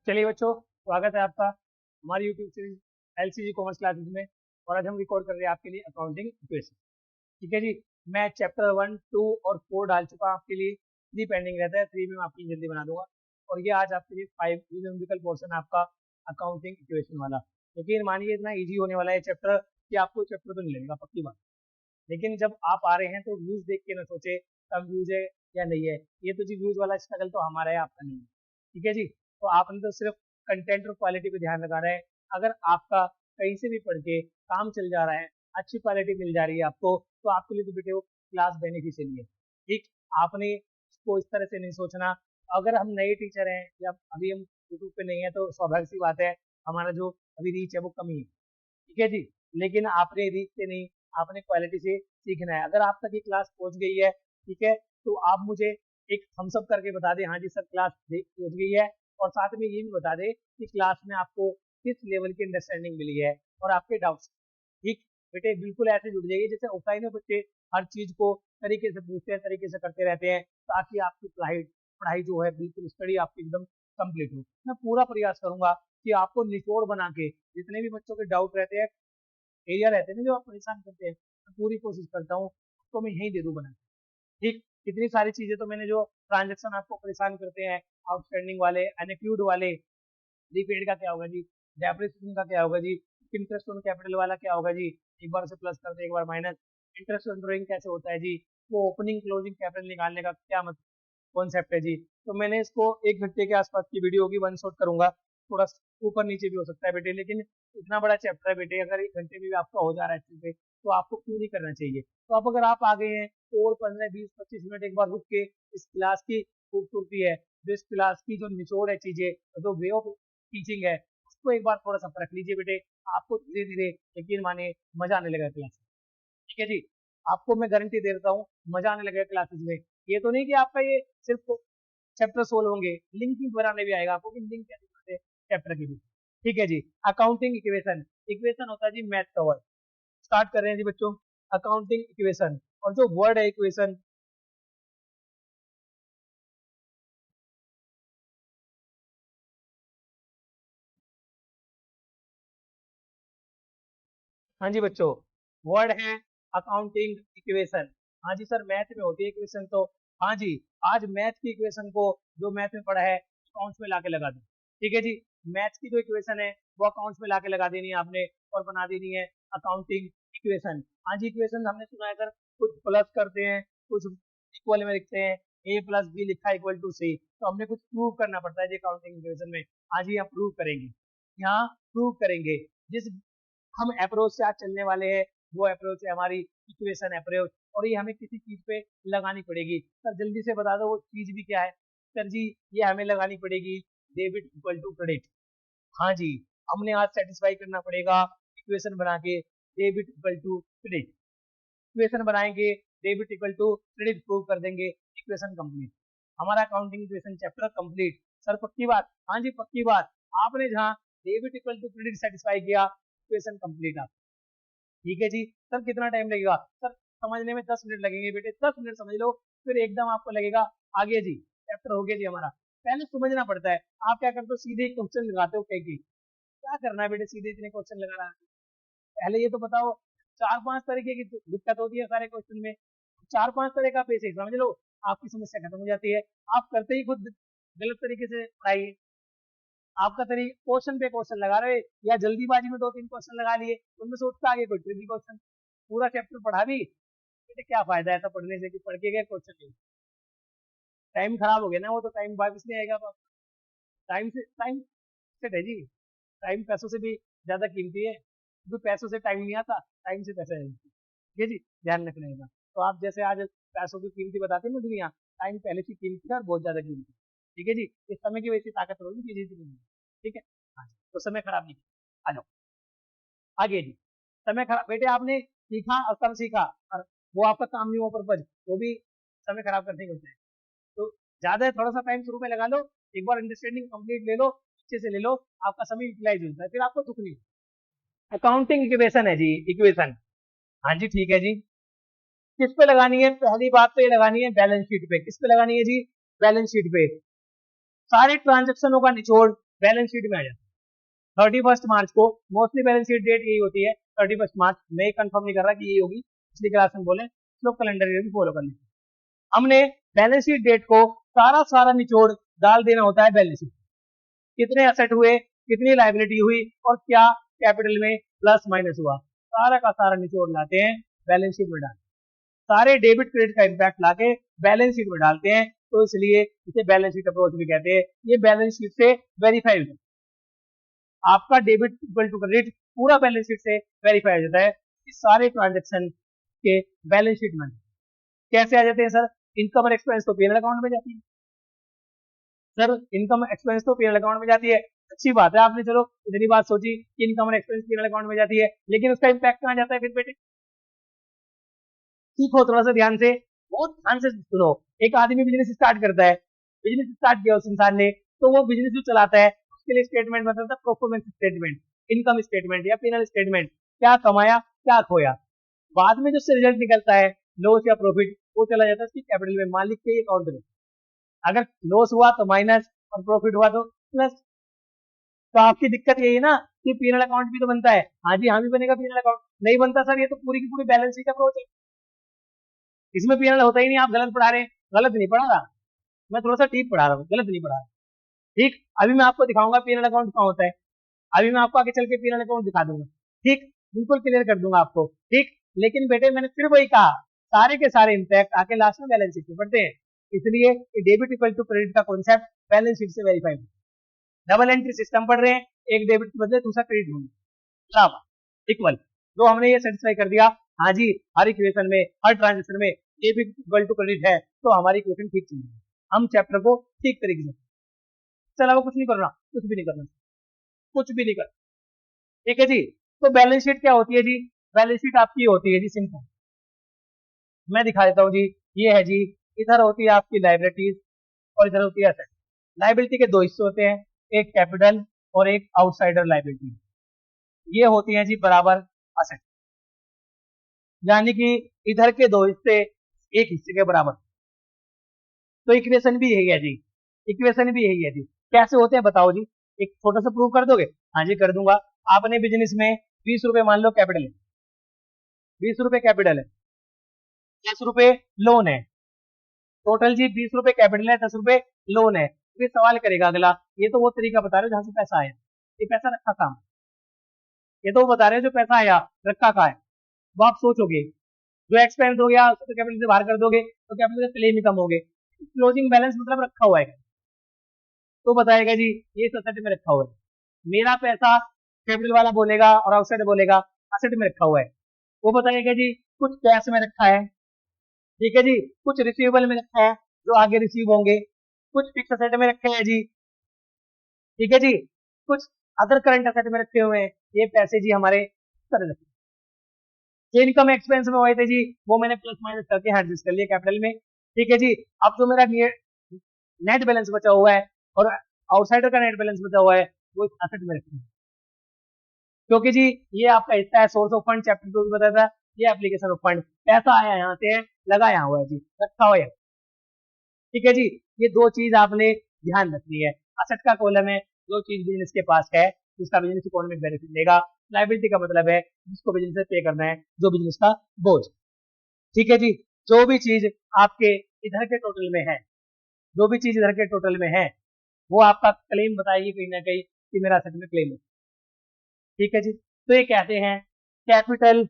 चलिए बच्चों, स्वागत है आपका हमारी यूट्यूब सीरीज एलसीजी कॉमर्स क्लासेस में। और आज हम रिकॉर्ड कर रहे हैं आपके लिए अकाउंटिंग इक्वेशन। ठीक है जी। मैं चैप्टर 1, 2 और 4 डाल चुका हूँ आपके लिए। 3 पेंडिंग रहता है, 3 में मैं आपके लिए जल्दी बना दूंगा। और ये आज आपके लिए 5 न्यूमेरिकल पोर्शन है आपका अकाउंटिंग इक्वेशन वाला। लेकिन मानिए इतना ईजी होने वाला है चैप्टर कि आपको चैप्टर तो नहीं लगेगा, पक्की बात। लेकिन जब आप आ रहे हैं तो व्यूज देख के ना सोचे कम व्यूज है या नहीं है। ये तो जी व्यूज वाला स्ट्रगल तो हमारा है, आपका नहीं है। ठीक है जी। तो आपने तो सिर्फ कंटेंट और क्वालिटी पे ध्यान लगा रहे हैं। अगर आपका कहीं से भी पढ़ के काम चल जा रहा है, अच्छी क्वालिटी मिल जा रही है आपको, तो आपके लिए तो बेटे वो क्लास बेनिफिशियल है। ठीक। आपने इसको इस तरह से नहीं सोचना। अगर हम नए टीचर हैं या अभी हम यूट्यूब पे नहीं है तो स्वाभाविक सी बात है, हमारा जो अभी रीच है वो कमी है। ठीक है जी। लेकिन आपने रीच से नहीं, आपने क्वालिटी से सीखना है। अगर आप तक ये क्लास पहुंच गई है, ठीक है, तो आप मुझे एक थम्स अप करके बता दें, हाँ जी सर क्लास पहुंच गई है। और साथ में ये भी बता दें कि क्लास में आपको किस लेवल की अंडरस्टैंडिंग मिली है और आपके डाउट्स। ठीक। बेटे बिल्कुल ऐसे जुड़ जाइए जैसे ऑफलाइन में बच्चे हर चीज को तरीके से पूछते हैं, तरीके से करते रहते हैं, ताकि आपकी पढ़ाई पढ़ाई जो है बिल्कुल स्टडी आपकी एकदम कंप्लीट हो। मैं पूरा प्रयास करूंगा कि आपको निचोड़ बना के जितने भी बच्चों के डाउट रहते हैं, एरिया रहते हैं ना जो आप परेशान करते हैं, मैं पूरी कोशिश करता हूँ उसको मैं यही दे दूँ बना के। ठीक। इतनी सारी चीजें तो मैंने जो ट्रांजेक्शन आपको परेशान करते हैं, आउटस्टैंडिंग वाले, अनअक्यूड वाले, प्रीपेड का क्या होगा जी, डेप्रिसिएशन का क्या होगा जी, इंटरेस्ट ऑन कैपिटल वाला क्या होगा जी, एक बार से प्लस करते एक बार माइनस, इंटरेस्ट ऑन ड्रॉइंग कैसे होता है जी, वो ओपनिंग क्लोजिंग कैपिटल निकालने का क्या मतलब कॉन्सेप्ट है जी। तो मैंने इसको 1 घंटे के आसपास की वीडियो होगी, वन शॉट करूंगा। थोड़ा ऊपर नीचे भी हो सकता है बेटे, लेकिन इतना बड़ा चैप्टर है बेटे, अगर 1 घंटे में भी आपका हो जा रहा है अच्छे से तो आपको क्यों नहीं करना चाहिए। तो अब अगर आप आ गए हैं तो और 15, 20, 25 मिनट एक बार रुक के इस क्लास की खूबसूरती है, जो इस क्लास की जो निचोड़ है चीजें, जो वे ऑफ टीचिंग है, उसको एक बार थोड़ा सा परख लीजिए बेटे। आपको धीरे धीरे यकीन माने मजा आने लगेगा क्लास। ठीक है जी। आपको मैं गारंटी दे देता हूँ मजा आने लगेगा क्लासेस में। ये तो नहीं कि आपका ये सिर्फ चैप्टर सोल्व होंगे, लिंकिंग बनाने भी आएगा आपको कि लिंक कैसे करते हैं चैप्टर के बीच। ठीक है जी। अकाउंटिंग इक्वेशन, इक्वेशन होता है जी मैथ का वर्ड। स्टार्ट कर रहे हैं जी बच्चों, अकाउंटिंग इक्वेशन। और जो वर्ड है इक्वेशन, हाँ जी बच्चों, वर्ड है अकाउंटिंग इक्वेशन। हाँ जी सर मैथ में होती है इक्वेशन तो। हाँ जी। आज मैथ की इक्वेशन को जो मैथ में पढ़ा है अकाउंट्स में लाके लगा दो। ठीक है जी। मैथ की जो इक्वेशन है वो अकाउंट्स में लाके लगा देनी है आपने और बना देनी है अकाउंटिंग इक्वेशन। हाँ जी। इक्वेशन हमने सुना है सर, कुछ प्लस करते हैं, कुछ इक्वल में लिखते हैं, ए प्लस बी लिखा इक्वल टू सी, तो हमने कुछ प्रूव करना पड़ता है जी अकाउंटिंग इक्वेशन में। आज ही हम प्रूव करेंगे, यहाँ प्रूव करेंगे। जिस हम अप्रोच से आज चलने वाले हैं वो अप्रोच है हमारी इक्वेशन अप्रोच, और ये हमें किसी चीज पे लगानी पड़ेगी। सर जल्दी से बता दो वो चीज भी क्या है। सर जी ये हमें लगानी पड़ेगी डेबिट इक्वल टू क्रेडिट। हाँ जी। हमने आज सेटिस्फाई करना पड़ेगा इक्वेशन बना के debit equal to credit. Equation बनाएंगे, debit equal to credit prove कर देंगे, इक्वेशन कंप्लीट। हमारा accounting equation chapter complete. Sir पक्की बात, हाँ जी पक्की बात। आपने जहाँ debit equal to credit satisfy किया, इक्वेशन कंप्लीट आप। ठीक है जी। सर कितना टाइम लगेगा। सर समझने में 10 मिनट लगेंगे बेटे, 10 मिनट समझ लो, फिर एकदम आपको लगेगा आगे जी चैप्टर हो गया जी हमारा। पहले समझना पड़ता है। आप क्या करते हो, सीधे क्वेश्चन लगाते हो कहीं की। क्या करना है बेटे सीधे इतने क्वेश्चन लगा रहा है। पहले ये तो बताओ, 4-5 तरीके की दिक्कत होती है सारे क्वेश्चन में। 4-5 तरह का बेसिक समझ लो, आपकी समस्या खत्म हो जाती है। आप करते ही खुद गलत तरीके से पढ़ाइए। आपका तरीका क्वेश्चन पे क्वेश्चन लगा रहे या जल्दीबाजी में 2-3 क्वेश्चन लगा लिए, उनमें से उठ के आगे कोई ट्रिकी क्वेश्चन। पूरा चैप्टर पढ़ा भी बेटे क्या फायदा है ऐसा पढ़ने से कि पढ़ के गए क्वेश्चन नहीं। टाइम खराब हो गया ना, वो तो टाइम वापस नहीं आएगा। टाइम सेट है जी। टाइम पैसों से भी ज्यादा कीमती है, क्योंकि पैसों से टाइम नहीं आता, टाइम से पैसा है। ठीक है जी। ध्यान रखना है। तो आप जैसे आज पैसों की कीमती बताते हैं ना दुनिया, टाइम पहले से कीमती है और बहुत ज्यादा कीमती है। ठीक है जी। इस समय की वैसी ताकत होगी चीजें की नहीं। ठीक है। हाँ जी। तो समय खराब नहीं किया। आ जाओ आगे जी। समय खराब बेटे आपने सीखा और कम सीखा, और वो आपका काम नहीं हुआ पर्पज, वो भी समय खराब करने को होता है। तो ज्यादा है, थोड़ा सा टाइम शुरू में लगा लो, एक बार अंडरस्टैंडिंग कंप्लीट ले लो, अच्छे से ले लो, आपका समय यूटिलाइज होता है, फिर आपको दुख नहीं। अकाउंटिंग इक्वेशन है जी, इक्वेशन। हाँ जी ठीक है जी। किस पे लगानी है, पहली बात तो ये लगानी है बैलेंस शीट पे। किस पे लगानी है जी, बैलेंस शीट पे। सारे ट्रांजेक्शनों का निचोड़ बैलेंस शीट में आ जाता है। 31 मार्च को मोस्टली बैलेंस शीट डेट यही होती है, 31 मार्च। मैं कंफर्म नहीं कर रहा कि यही होगी, पिछली क्लास में बोले लोग कैलेंडर ईयर भी फॉलो कर लेते। हमने बैलेंस शीट डेट को सारा निचोड़ डाल देना होता है बैलेंस शीट, कितने एसेट हुए, कितनी लायबिलिटी हुई और क्या कैपिटल में प्लस माइनस हुआ, सारा का सारा निचोड़ लाते हैं बैलेंस शीट में डालते हैं। सारे डेबिट क्रेडिट का इम्पैक्ट लाके बैलेंस शीट में डालते हैं, तो इसलिए इसे बैलेंस शीट अप्रोच भी कहते हैं। ये बैलेंस शीट से वेरीफाई होता है, आपका डेबिट इक्वल टू क्रेडिट पूरा बैलेंस शीट से वेरीफाई हो जाता है। इस सारे ट्रांजेक्शन के बैलेंस शीट में कैसे आ जाते हैं सर? इनकम और एक्सपेंस तो पीएनएल अकाउंट में जाती है सर, इनकम एक्सपेंस तो पीएनएल अकाउंट में जाती है। अच्छी बात है, आपने चलो इतनी बात सोची कि इनकम और एक्सपेंस पीएनएल अकाउंट में जाती है, लेकिन उसका इम्पैक्ट कहाँ जाता है फिर बेटे? सीखो थोड़ा सा ध्यान से, बहुत ध्यान से सुनो। एक आदमी बिजनेस स्टार्ट करता है, बिजनेस स्टार्ट किया उस इंसान ने, तो वो बिजनेस जो चलाता है उसके लिए स्टेटमेंट मतलब परफॉर्मेंस स्टेटमेंट, इनकम स्टेटमेंट या पीएनएल स्टेटमेंट, क्या कमाया क्या खोया। बाद में जो रिजल्ट निकलता है लॉस या प्रॉफिट, वो चला जाता है उसकी कैपिटल में, मालिक के अकाउंट में। अगर लॉस हुआ तो माइनस और प्रॉफिट हुआ तो प्लस। तो आपकी दिक्कत यही है ना कि पीएनएल अकाउंट भी तो बनता है। हाँ जी हाँ भी बनेगा पीएनएल अकाउंट, नहीं बनता सर, ये तो पूरी की पूरी बैलेंस शीट अप्रोच है, इसमें पीएनएल होता ही नहीं। आप गलत पढ़ा रहे हैं, गलत नहीं पढ़ा रहा मैं, थोड़ा सा ठीक पढ़ा रहा हूँ, गलत नहीं पढ़ा रहा। ठीक, अभी मैं आपको दिखाऊंगा पीएनएल अकाउंट कहाँ होता है, अभी मैं आपको आगे चल के पीएनएल अकाउंट दिखा दूंगा। ठीक, बिल्कुल क्लियर कर दूंगा आपको। ठीक, लेकिन बेटे मैंने फिर वही कहा, सारे के सारे इम्पैक्ट आके लास्ट में बैलेंस शीट में पड़ते हैं, इसलिए डेबिट इक्वल टू क्रेडिट का कॉन्सेप्ट बैलेंस शीट से वेरीफाई होता है। डबल एंट्री सिस्टम पढ़ रहे हैं, एक डेबिट के बदले दूसरा क्रेडिट होगा, इक्वल। तो हमने ये सेटिस्फाई कर दिया, हाँ जी हर इक्वेशन में हर ट्रांजेक्शन में डेबिट इक्वल टू क्रेडिट है, तो हमारी इक्वेशन ठीक चल रही है, हम चैप्टर को ठीक तरीके से, चला वो कुछ नहीं करना, कुछ भी नहीं करना, कुछ भी नहीं करना। ठीक है जी। तो बैलेंस शीट क्या होती है जी? बैलेंस शीट आपकी होती है जी सिंपल, मैं दिखा देता हूँ जी। ये है जी, इधर होती है आपकी लाइबिलिटीज और इधर होती है एसेट। लाइबिलिटी के दो हिस्से होते हैं, एक कैपिटल और एक आउटसाइडर लाइबिलिटी। ये होती है जी बराबर एसेट, यानी कि इधर के दो हिस्से एक हिस्से के बराबर। तो इक्वेशन भी यही है जी, इक्वेशन भी यही है जी। कैसे होते हैं बताओ जी, एक छोटा सा प्रूव कर दोगे? हाँ जी कर दूंगा। आपने बिजनेस में 20 रुपए मान लो कैपिटल है, 20 रुपए कैपिटल है, 10 रुपए लोन है, टोटल जी 20 रुपए कैपिटल है, 10 रुपए लोन है। फिर सवाल करेगा अगला, ये तो वो तरीका बता रहे हो जहां से पैसा आया, ये पैसा रखा कहाँ, ये तो वो बता रहे हो जो पैसा आया रखा कहाँ है। वो आप सोचोगे, जो एक्सपेंस हो गया उसको कैपिटल से बाहर कर दोगे तो कैपिटल के क्लेम ही कम हो गए, क्लोजिंग बैलेंस मतलब रखा हुआ है, तो बताएगा जी ये एसेट में रखा हुआ है। मेरा पैसा कैपिटल वाला बोलेगा और आउटसाइड बोलेगा एसेट में रखा हुआ है, वो बताएगा जी कुछ कैश में रखा है, ठीक है जी, कुछ रिसीवेबल में रखा है जो आगे रिसीव होंगे, कुछ फिक्स एसेट में रखे हैं जी, ठीक है जी, कुछ अदर करंट एसेट में रखे हुए हैं। ये पैसे जी हमारे तरह रखे, जो इनकम एक्सपेंस में हुए थे जी वो मैंने प्लस माइनस करके एडजस्ट कर लिया कैपिटल में, ठीक है जी। अब जो मेरा नेट बैलेंस बचा हुआ है और आउटसाइडर का नेट बैलेंस बचा हुआ है वो एसेट में रखेंगे, क्योंकि जी ये आपका हिस्सा है सोर्स ऑफ फंड, चैप्टर 2 बताया था, ये एप्लीकेशन ऑफ फंड, पैसा आया यहाँ से है, लगा यहाँ हुआ है जी, रखा हुआ है, ठीक है जी। ये दो चीज आपने ध्यान रखनी है। असेट का कॉलम है जो चीज बिजनेस के पास है जिसका बिजनेस इकोनॉमिक बेनिफिट देगा, लाइबिलिटी का मतलब है जिसको बिजनेस से पे करना है, जो बिजनेस का बोझ, ठीक है जी। जो भी चीज आपके इधर के टोटल में है, जो भी चीज इधर के टोटल में है वो आपका क्लेम बताएगी कहीं ना कहीं कि मेरा असेट में क्लेम है, ठीक है जी। तो ये कहते हैं capital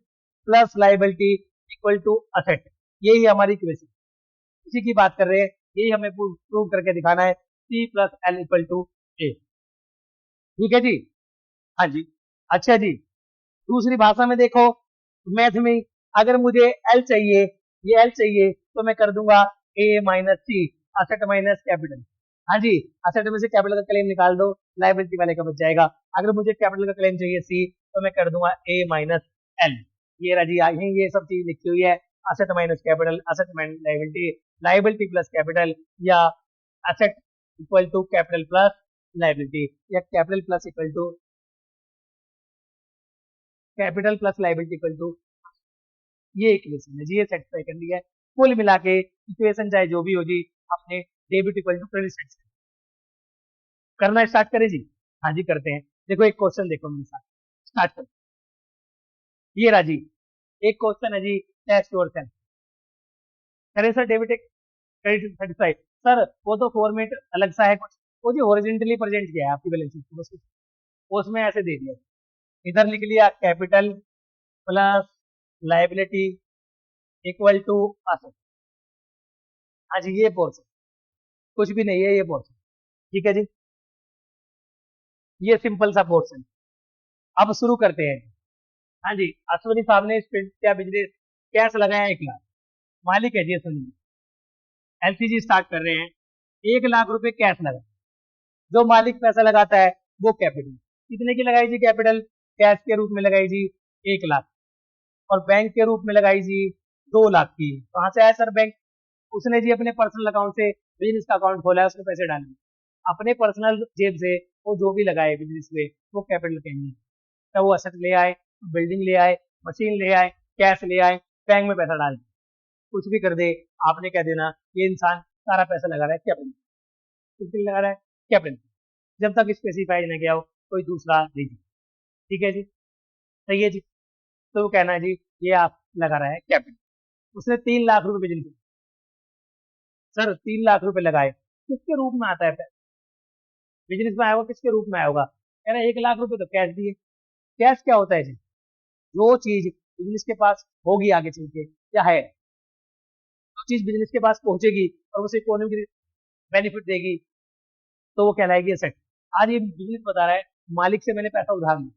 plus liability equal to asset, यही हमारी इक्वेशन, इसी की बात कर रहे हैं, यही हमें प्रूव करके दिखाना है, C plus L equal to A, ठीक है जी। हाँ जी, अच्छा जी। दूसरी भाषा में देखो, मैथ में अगर मुझे एल चाहिए, ये एल चाहिए तो मैं कर दूंगा ए माइनस सी, असेट माइनस कैपिटल। हाँ जी, असेट में से कैपिटल का क्लेम निकाल दो, लाइबिलिटी वाले का बच जाएगा। अगर मुझे कैपिटल का क्लेम चाहिए सी तो मैं कर दूंगा ए माइनस एल। ये रजी यही ये सब चीज लिखी हुई है, asset minus capital, asset minus liability, liability plus capital, या asset equal to capital plus liability, या capital plus equal to capital plus liability equal to, ये इक्वेशन है जी, ये सेटिस्फाई कर लिया है। कुल मिला के इक्वेशन चाहे जो भी हो जी, अपने डेबिट इक्वल टू क्रेडिट करना स्टार्ट करें जी। हाँ जी करते हैं। देखो एक क्वेश्चन देखो मेरे साथ, स्टार्ट करो। ये राजी, एक क्वेश्चन है जी, टेस्ट योर सेल्फ। करें sir debit credit certified. Sir वो तो फॉर्मेट अलग सा है कुछ, वो जो ओरिजिनली प्रेजेंट किया है आपकी बैलेंस शीट को, बस उसमें ऐसे दे दिया। इधर लिख लिया capital plus liability equal to asset. हाँ जी ये पोर्शन, कुछ भी नहीं है ये पोर्शन, ठीक है जी। ये सिंपल सा पोर्शन। अब शुरू करते हैं। हाँ जी, अश्विनी साहब ने क्या बिजनेस कैश लगाया 1 लाख, मालिक है जी अश्विनी। एलसीजी स्टार्ट कर रहे हैं, 1 लाख रुपए कैश लगा। जो मालिक पैसा लगाता है वो कैपिटल कितने की लगाई जी, कैपिटल कैश के रूप में लगाई जी 1 लाख, और बैंक के रूप में लगाई जी 2 लाख की। कहाँ से आया सर बैंक, उसने जी अपने पर्सनल अकाउंट से बिजनेस का अकाउंट खोला है, उसने पैसे डाले अपने पर्सनल जेब से। वो जो भी लगाए बिजनेस में वो कैपिटल कहेंगे। तो वो असेट ले आए, बिल्डिंग ले आए, मशीन ले आए, कैश ले आए, बैंक में पैसा डाल दिया, कुछ भी कर दे, आपने कह देना ये इंसान सारा पैसा लगा रहा है कैपिटल। कितने लगा रहा है कैपिटल, जब तक स्पेसिफाई ना किया हो कोई दूसरा रीजन, ठीक है जी, सही है जी। तो वो कहना है जी ये आप लगा रहा है कैपिटल। उसने 3 लाख रुपए बिजनेस, सर 3 लाख रुपए लगाए, किसके रूप में आता है पैसा, बिजनेस में आया होगा किसके रूप में आया होगा, है ना। 1 लाख रुपए तो कैश दिए। कैश क्या होता है जी, जो चीज बिजनेस के पास होगी आगे चल के, क्या है, जो चीज बिजनेस के पास पहुंचेगी और उसे इकोनॉमिक बेनिफिट देगी, तो वो कहलाएगी एसेट। आज ये बिजनेस बता रहा है मालिक से मैंने पैसा उधार लिया,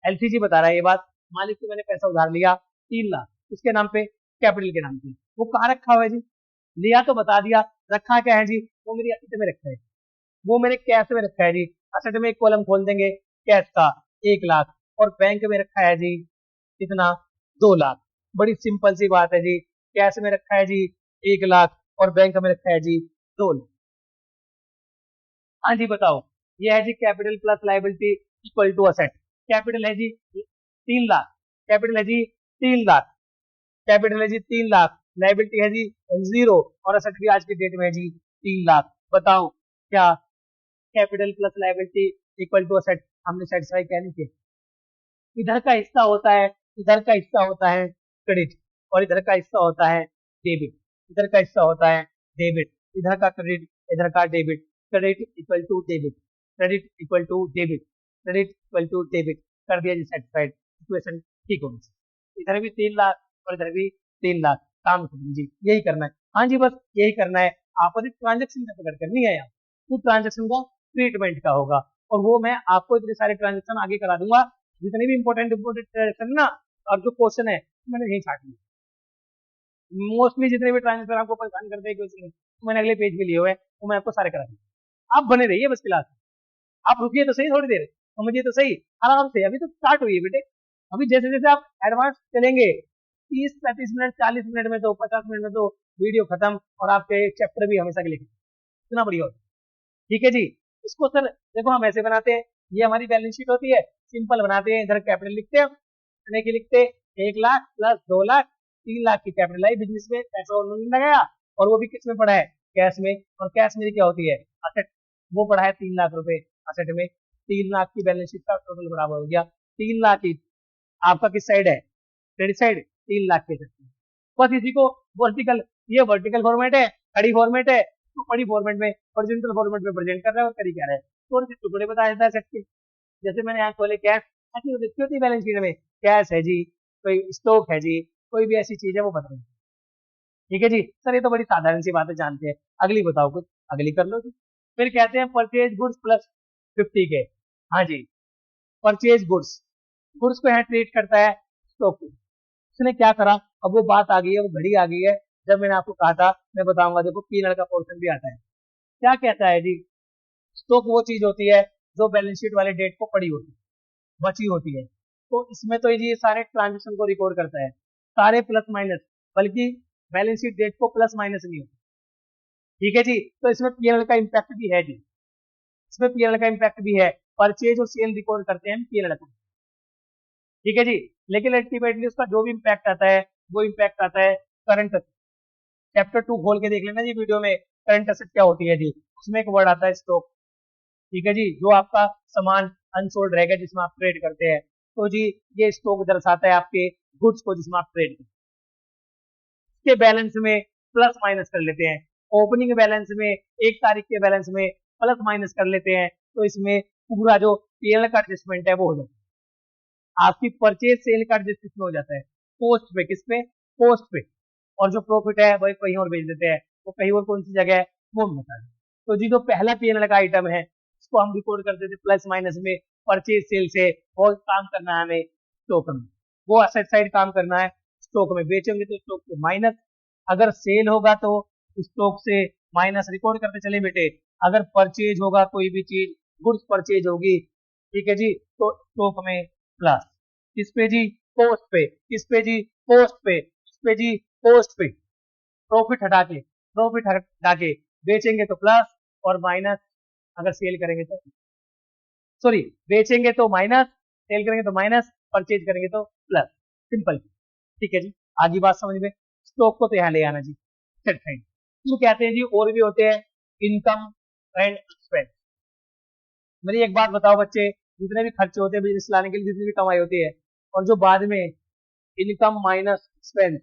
एलसीजी बता रहा है ये बात, मालिक से मैंने पैसा उधार लिया 3 लाख, किसके नाम पे, कैपिटल के नाम पे। वो कहाँ रखा हुआ है जी, लिया तो बता दिया, रखा क्या है जी, वो मेरी असेट में रखा है, वो मैंने कैश में रखा है जी। असेट में एक कॉलम खोल देंगे कैश का 1 लाख, और बैंक में रखा है जी कितना, 2 लाख। बड़ी सिंपल सी बात है जी, कैश में रखा है जी 1 लाख और बैंक में रखा है जी 2 लाख। हाँ जी बताओ, ये है जी capital plus liability equal to asset. Capital है जी 3 लाख, कैपिटल है जी 3 लाख, कैपिटल है जी 3 लाख, लाइबिलिटी है जी 0, और असेट भी आज के डेट में है जी 3 लाख। बताओ क्या capital plus liability equal to asset हमने सेटिस्फाई किया नहीं किया। इधर का हिस्सा होता है, इधर का हिस्सा होता है क्रेडिट, और इधर का हिस्सा होता है डेबिट। इधर का हिस्सा होता है डेबिट, इधर का क्रेडिट, इधर का debit. Credit equal to debit, credit equal to debit, credit equal to debit, कर दिया जी सेटिस्फाइड, इक्वेशन ठीक होगी। इधर भी 3 लाख और इधर भी 3 लाख, काम खत्म जी, यही करना है। हाँ जी बस यही करना है, आपको ट्रांजेक्शन का पकड़ करनी है यहाँ, तो ट्रांजेक्शन का ट्रीटमेंट का होगा, और वो मैं आपको इतने सारे ट्रांजेक्शन आगे करा दूंगा, जितने भी इंपॉर्टेंट इंपॉर्टेंट ट्रांजेक्शन ना, और जो क्वेश्चन है मैंने यही छाट लिया। मोस्टली जितने भी ट्रांजेक्शन आपको परेशान करते हैं क्वेश्चन, तो मैंने अगले पेज में लिए हुए हैं, वो मैं आपको सारे करा दूंगा। आप बने रहिए बस क्लास में, आप रुकिए तो सही थोड़ी देर, समझिए तो सही, आराम से, अभी तो स्टार्ट हुई है बेटे। अभी जैसे जैसे आप एडवांस चलेंगे, 30 35 मिनट 40 मिनट में तो 50 मिनट में तो वीडियो खत्म, और आपके चैप्टर भी हमेशा के लिखे, इतना बढ़िया होता है, ठीक है जी। इसको सर देखो हम ऐसे बनाते हैं, ये हमारी बैलेंस शीट होती है, सिंपल बनाते हैं, इधर कैपिटल लिखते हैं, की लिखते 1 लाख प्लस 2 लाख, 3 लाख की कैपिटल आई बिजनेस में, पैसा उन्होंने लगाया, और वो भी किस में पड़ा है, कैश में, और कैश मेरी क्या होती है, असेट। वो पड़ा है 3 लाख रुपए असेट में, 3 लाख की बैलेंस शीट का टोटल बराबर हो गया 3 लाख की। आपका किस साइड है, क्रेडिट साइड, 3 लाख के साइड। बस इसी को वर्टिकल, ये वर्टिकल फॉर्मेट है, खड़ी फॉर्मेट है, तो खड़ी फॉर्मेट में हॉरिजॉन्टल फॉर्मेट में प्रेजेंट कर रहा है, और करी क्या रहा है, थोड़े से टुकड़े बता देता है सेट के। जैसे मैंने यहाँ खोले कैश, ऐसी लिखी होती है बैलेंस शीट में, कैश है जी, कोई स्टॉक है जी, कोई भी ऐसी चीज है वो बता रही है, ठीक है जी। सर ये तो बड़ी साधारण सी बातें जानते हैं, अगली बताओ कुछ, अगली कर लो जी। फिर कहते हैं परचेज गुड्स प्लस 50 के। हाँ जी, परचेज गुड्स, गुड्स को यहाँ ट्रीट करता है स्टॉक को। उसने क्या करा, अब वो बात आ गई है, वो घड़ी आ गई है, जब मैंने आपको कहा था मैं बताऊंगा, देखो पीनल का पोर्शन भी आता है। क्या कहता है जी, स्टॉक वो चीज होती है जो बैलेंस शीट वाले डेट को पड़ी होती है, बची होती है। तो इसमें तो ये सारे ट्रांजेक्शन को रिकॉर्ड करता है, सारे प्लस माइनस, बल्कि बैलेंस शीट डेट को प्लस माइनस नहीं होता, ठीक है जी। तो इसमें पीएनएल का इम्पैक्ट भी है जी, इसमें पीएनएल का इम्पैक्ट भी है, परचेज और सेल रिकॉर्ड करते हैं पीएनएल अकाउंट, ठीक है जी। लेकिन अल्टीमेटली उसका जो भी इम्पैक्ट आता है वो इम्पैक्ट आता है करंट। चैप्टर 2 खोल के देख लेना जी वीडियो में, करंट असेट क्या होती है जी, उसमें एक वर्ड आता है स्टॉक, ठीक है जी, जो आपका सामान अनसोल्ड रहेगा जिसमें आप ट्रेड करते हैं, तो जी ये स्टॉक दर्शाता है आपके गुड्स को जिसमें आप ट्रेड करते हैं। के बैलेंस में प्लस माइनस कर लेते हैं, ओपनिंग बैलेंस में 1 तारीख के बैलेंस में प्लस माइनस कर लेते हैं, तो इसमें पूरा जो पीएल का एडजस्टमेंट है वो हो जाता है। आपकी परचेज सेल का एडजस्टमेंट हो जाता है पोस्ट पे, किस पे, पोस्ट पे। और जो प्रॉफिट है वही कहीं और बेच देते हैं, वो कहीं और कौन सी जगह है वो हम बता दें। तो जी जो पहला पीएल का आइटम है इसको हम रिकॉर्ड करते थे प्लस माइनस में, परचेज सेल से, और काम करना है हमें स्टॉक में, वो असेट साइड काम करना है स्टॉक में, बेचेंगे तो स्टॉक से माइनस, अगर सेल होगा तो स्टॉक से माइनस रिकॉर्ड करते चले बेटे, अगर परचेज होगा कोई भी चीज, गुड्स परचेज होगी, ठीक है जी, तो स्टॉक में प्लस, किस पे जी, पोस्ट पे, किस पे जी, पोस्ट पे, किस पे जी, पोस्ट पे, प्रॉफिट हटा के बेचेंगे तो प्लस, और माइनस अगर सेल करेंगे तो, सॉरी, बेचेंगे तो माइनस, सेल करेंगे तो माइनस, परचेज करेंगे तो प्लस, सिंपल। ठीक है जी, आगे बात समझ में, स्टॉक को तो यहाँ ले आना जी, सेट फाइन। तो कहते हैं जी और भी होते हैं इनकम एंड एक्सपेंस। मेरी एक बात बताओ बच्चे, जितने भी खर्चे होते हैं बिजनेस चलाने के लिए, जितनी भी कमाई होती है, और जो बाद में इनकम माइनस एक्सपेंस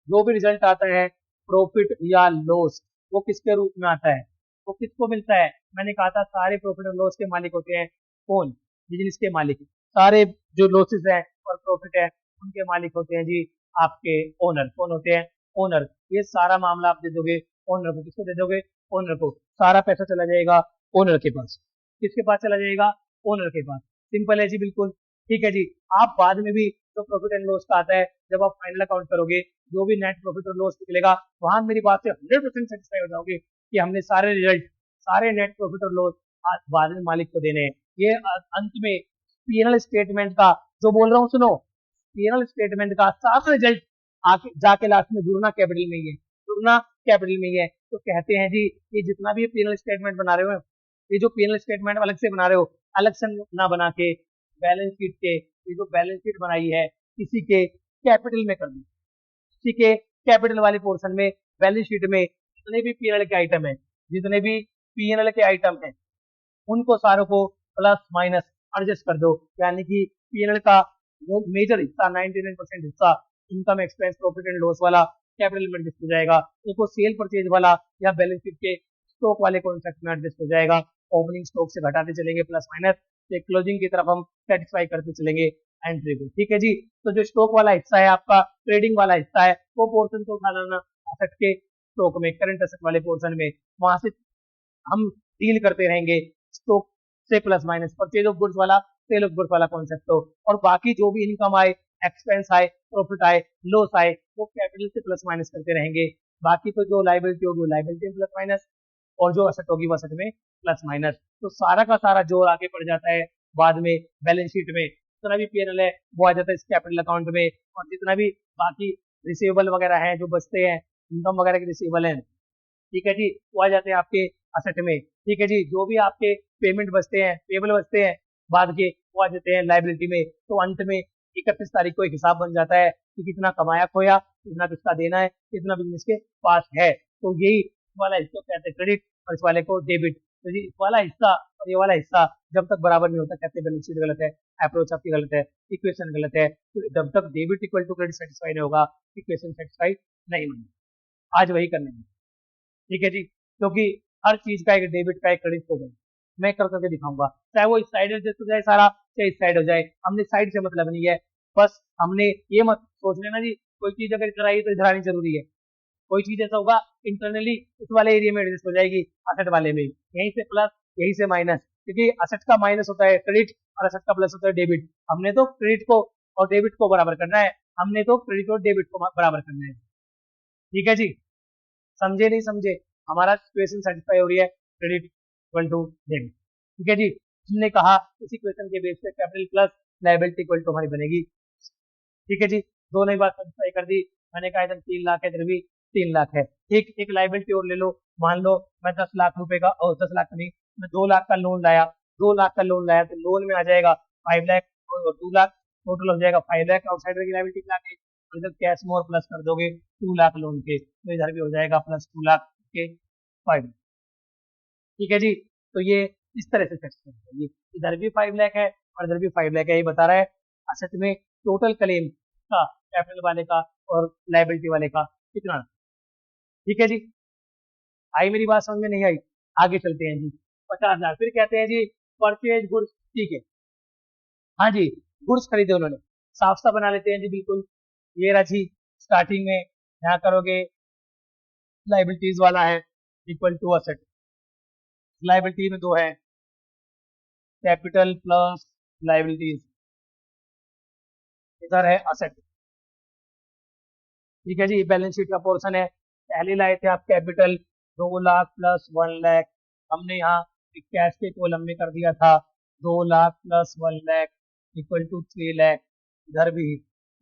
जो भी रिजल्ट आता है, प्रॉफिट या लॉस, वो किसके रूप में आता है, वो किसको मिलता है? मैंने कहा था सारे प्रॉफिट और लॉस के मालिक होते हैं कौन? बिजनेस के मालिक। सारे जो लॉसेस है और प्रॉफिट है उनके मालिक होते हैं जी आपके ओनर। कौन होते हैं? ओनर। ये सारा मामला आप दे दोगे ओनर को। किसको दे दोगे? ओनर को। सारा पैसा चला जाएगा ओनर के पास। किसके पास चला जाएगा? ओनर के पास। सिंपल है जी, बिल्कुल। ठीक है जी। आप बाद में भी जो प्रॉफिट एंड लॉस का आता है, जब आप फाइनल अकाउंट करोगे, जो भी नेट प्रॉफिट और लॉस निकलेगा, वहां मेरी बात से 100% सेटिस्फाई हो जाओगे कि हमने सारे रिजल्ट, सारे नेट प्रॉफिट और लॉस आज बाद में मालिक को देने हैं। ये अंत में पीएनएल स्टेटमेंट का जो बोल रहा हूँ सुनो, पीएनएल स्टेटमेंट का सारा रिजल्ट आके जाके लास्ट में जुड़ना कैपिटल में ही है, जुड़ना कैपिटल में ही है। तो कहते हैं जी ये जितना भी पीएनएल स्टेटमेंट बना रहे हो, ये जो पीएनएल स्टेटमेंट अलग से बना रहे हो, अलग से ना बना के बैलेंस शीट के, ये जो बैलेंस शीट बनाई है किसी के कैपिटल में कर दो। किसी के कैपिटल वाले पोर्शन में बैलेंस शीट में जितने भी पीएनएल के आइटम है, जितने भी पीएनएल के आइटम है, उनको सारों को प्लस माइनस एडजस्ट कर दो। यानी कि पीएनएल का वो मेजर हिस्सा 99% हिस्सा income expense profit and loss वाला कैपिटल में एडजस्ट हो जाएगा। एक वो सेल परचेज वाला या बैलेंस शीट के स्टॉक वाले कॉन्सेप्ट में एडजस्ट हो जाएगा। ओपनिंग स्टॉक से घटाते चलेंगे प्लस माइनस, क्लोजिंग की तरफ हम सेटिस्फाई करते चलेंगे एंट्री को। ठीक है जी। तो जो स्टॉक वाला हिस्सा है आपका, ट्रेडिंग वाला हिस्सा है, वो पोर्शन को उठा लाना असेट के स्टॉक में, करंट असेट वाले पोर्शन में, वहां से हम डील करते रहेंगे स्टॉक से plus minus, purchase of goods वाला, सेल ऑफ गुड्स वाला कॉन्सेप्ट हो, और बाकी जो भी इनकम आए, एक्सपेंस आए, प्रॉफिट आए, लॉस आए, वो कैपिटल से प्लस माइनस करते रहेंगे। बाकी तो जो लाइबिलिटी होगी वो लाइबिलिटी में प्लस माइनस, और जो असेट होगी वो असेट में प्लस माइनस। तो सारा का सारा जोड़ आगे पड़ जाता है बाद में बैलेंस शीट में। जितना भी पीएनएल है वो आ जाता है इस कैपिटल अकाउंट में, और जितना भी बाकी रिसीवेबल वगैरह है जो बचते हैं, इनकम वगैरह के रिसीवेबल है, ठीक है जी, वो आ जाते हैं आपके असेट में। ठीक है जी। जो भी आपके पेमेंट बचते हैं, पेबल बचते हैं बाद के, वो आ जाते हैं लाइबिलिटी में। तो अंत में 31 तारीख को एक हिसाब बन जाता है कि कितना कमाया खोया, कितना किसका देना है, कितना बिजनेस के पास है। तो यही वाला हिस्सा कहते हैं क्रेडिट, और इस वाले को डेबिट। तो जी इस वाला हिस्सा और ये वाला हिस्सा जब तक बराबर नहीं होता कहते हैं बैलेंस शीट गलत है, अप्रोच आपकी गलत है, इक्वेशन गलत है। तो जब तक debit equal to credit satisfy नहीं होगा, इक्वेशन सेटिस्फाई नहीं होगी। आज वही करने में, ठीक है जी। क्योंकि हर चीज का एक डेबिट का एक क्रेडिट होगा, मैं कर करके दिखाऊंगा, चाहे वो इस साइड एडजस्ट हो जाए सारा, चाहे इस साइड हो जाए, हमने साइड से मतलब नहीं है। बस हमने ये मत सोच लेना जी कोई चीज अगर इधर आई तो इधर आनी जरूरी है। कोई चीज ऐसा होगा इंटरनली उस वाले एरिया में एडजस्ट हो जाएगी, असेट वाले में यहीं से प्लस यहीं से माइनस, क्योंकि असेट का माइनस होता है क्रेडिट और असेट का प्लस होता है डेबिट। हमने तो क्रेडिट को और डेबिट को बराबर करना है, हमने तो क्रेडिट और डेबिट को बराबर करना है। ठीक है जी, समझे नहीं समझे? हमारा सिचुएशन सेटिस्फाई हो रही है, क्रेडिट इक्वल टू डेबिट। ठीक है जी। हमने कहा इसी क्वेश्चन के बेस पे capital plus liability equal to हमारी बनेगी। ठीक है जी, दोनों ही बात सेटिस्फाई कर दी। मैंने कहा इधर 3 लाख है, इधर भी 3 लाख है। ठीक, एक लायबिलिटी और ले लो। मान लो मैं 10 लाख रुपए का, और 10 लाख नहीं, मैं 2 लाख का लोन लाया, 2 लाख का लोन लाया, तो लोन में आ जाएगा 5 लाख और 2 लाख, टोटल हो जाएगा 5 लाख। आउटसाइडर की लायबिलिटी क्या है? और इधर कैश में और प्लस कर दोगे 2 लाख लोन के, तो इधर भी हो जाएगा प्लस 2 लाख के 5। ठीक है जी। तो ये इस तरह से सेट करेंगे। इधर भी 5 लाख है और इधर भी 5 लाख है, ये बता रहा है असेट में टोटल क्लेम का, कैपिटल वाले का और लाइबिलिटी वाले का कितना। ठीक है जी, आई मेरी बात समझ में नहीं आई? आगे चलते हैं जी। 50,000 फिर कहते हैं जी परचेज गुड्स, ठीक है, हाँ जी, गुड्स खरीदे उन्होंने, साफ साफ बना लेते हैं जी बिल्कुल। ये रहा जी, स्टार्टिंग में यहाँ करोगे लाइबिलिटीज वाला है इक्वल टू असेट, लाइबिलिटी में दो है, कैपिटल प्लस लाइबिलिटीज, इधर है असेट। ठीक है जी, बैलेंस शीट का पोर्शन है। पहले लाए थे आप कैपिटल 2 लाख प्लस 1 लाख, हमने यहाँ कैश के कॉलम में कर दिया था 2 lakh plus 1 lakh equal to 3 lakh, इधर भी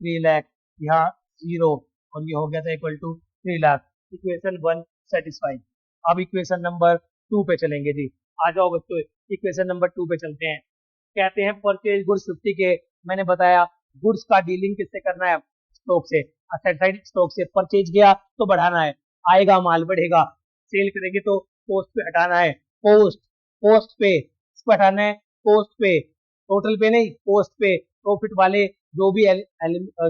3 लाख, यहाँ 0 और ये हो गया था equal to 3 lakh. Equation 1 satisfied. अब इक्वेशन नंबर 2 पे चलेंगे जी। आ जाओ बच्चों, इक्वेशन नंबर 2 पे चलते हैं। कहते हैं परचेज गुड्स 50 के, मैंने बताया गुड्स का डीलिंग किससे करना है, स्टॉक से, असेट साइड स्टॉक से। परचेज गया तो बढ़ाना है, आएगा माल बढ़ेगा, सेल करेंगे तो पोस्ट पे हटाना है, पोस्ट पोस्ट पे इसको हटाना है, पोस्ट पे, टोटल पे नहीं, पोस्ट पे। प्रॉफिट वाले जो भी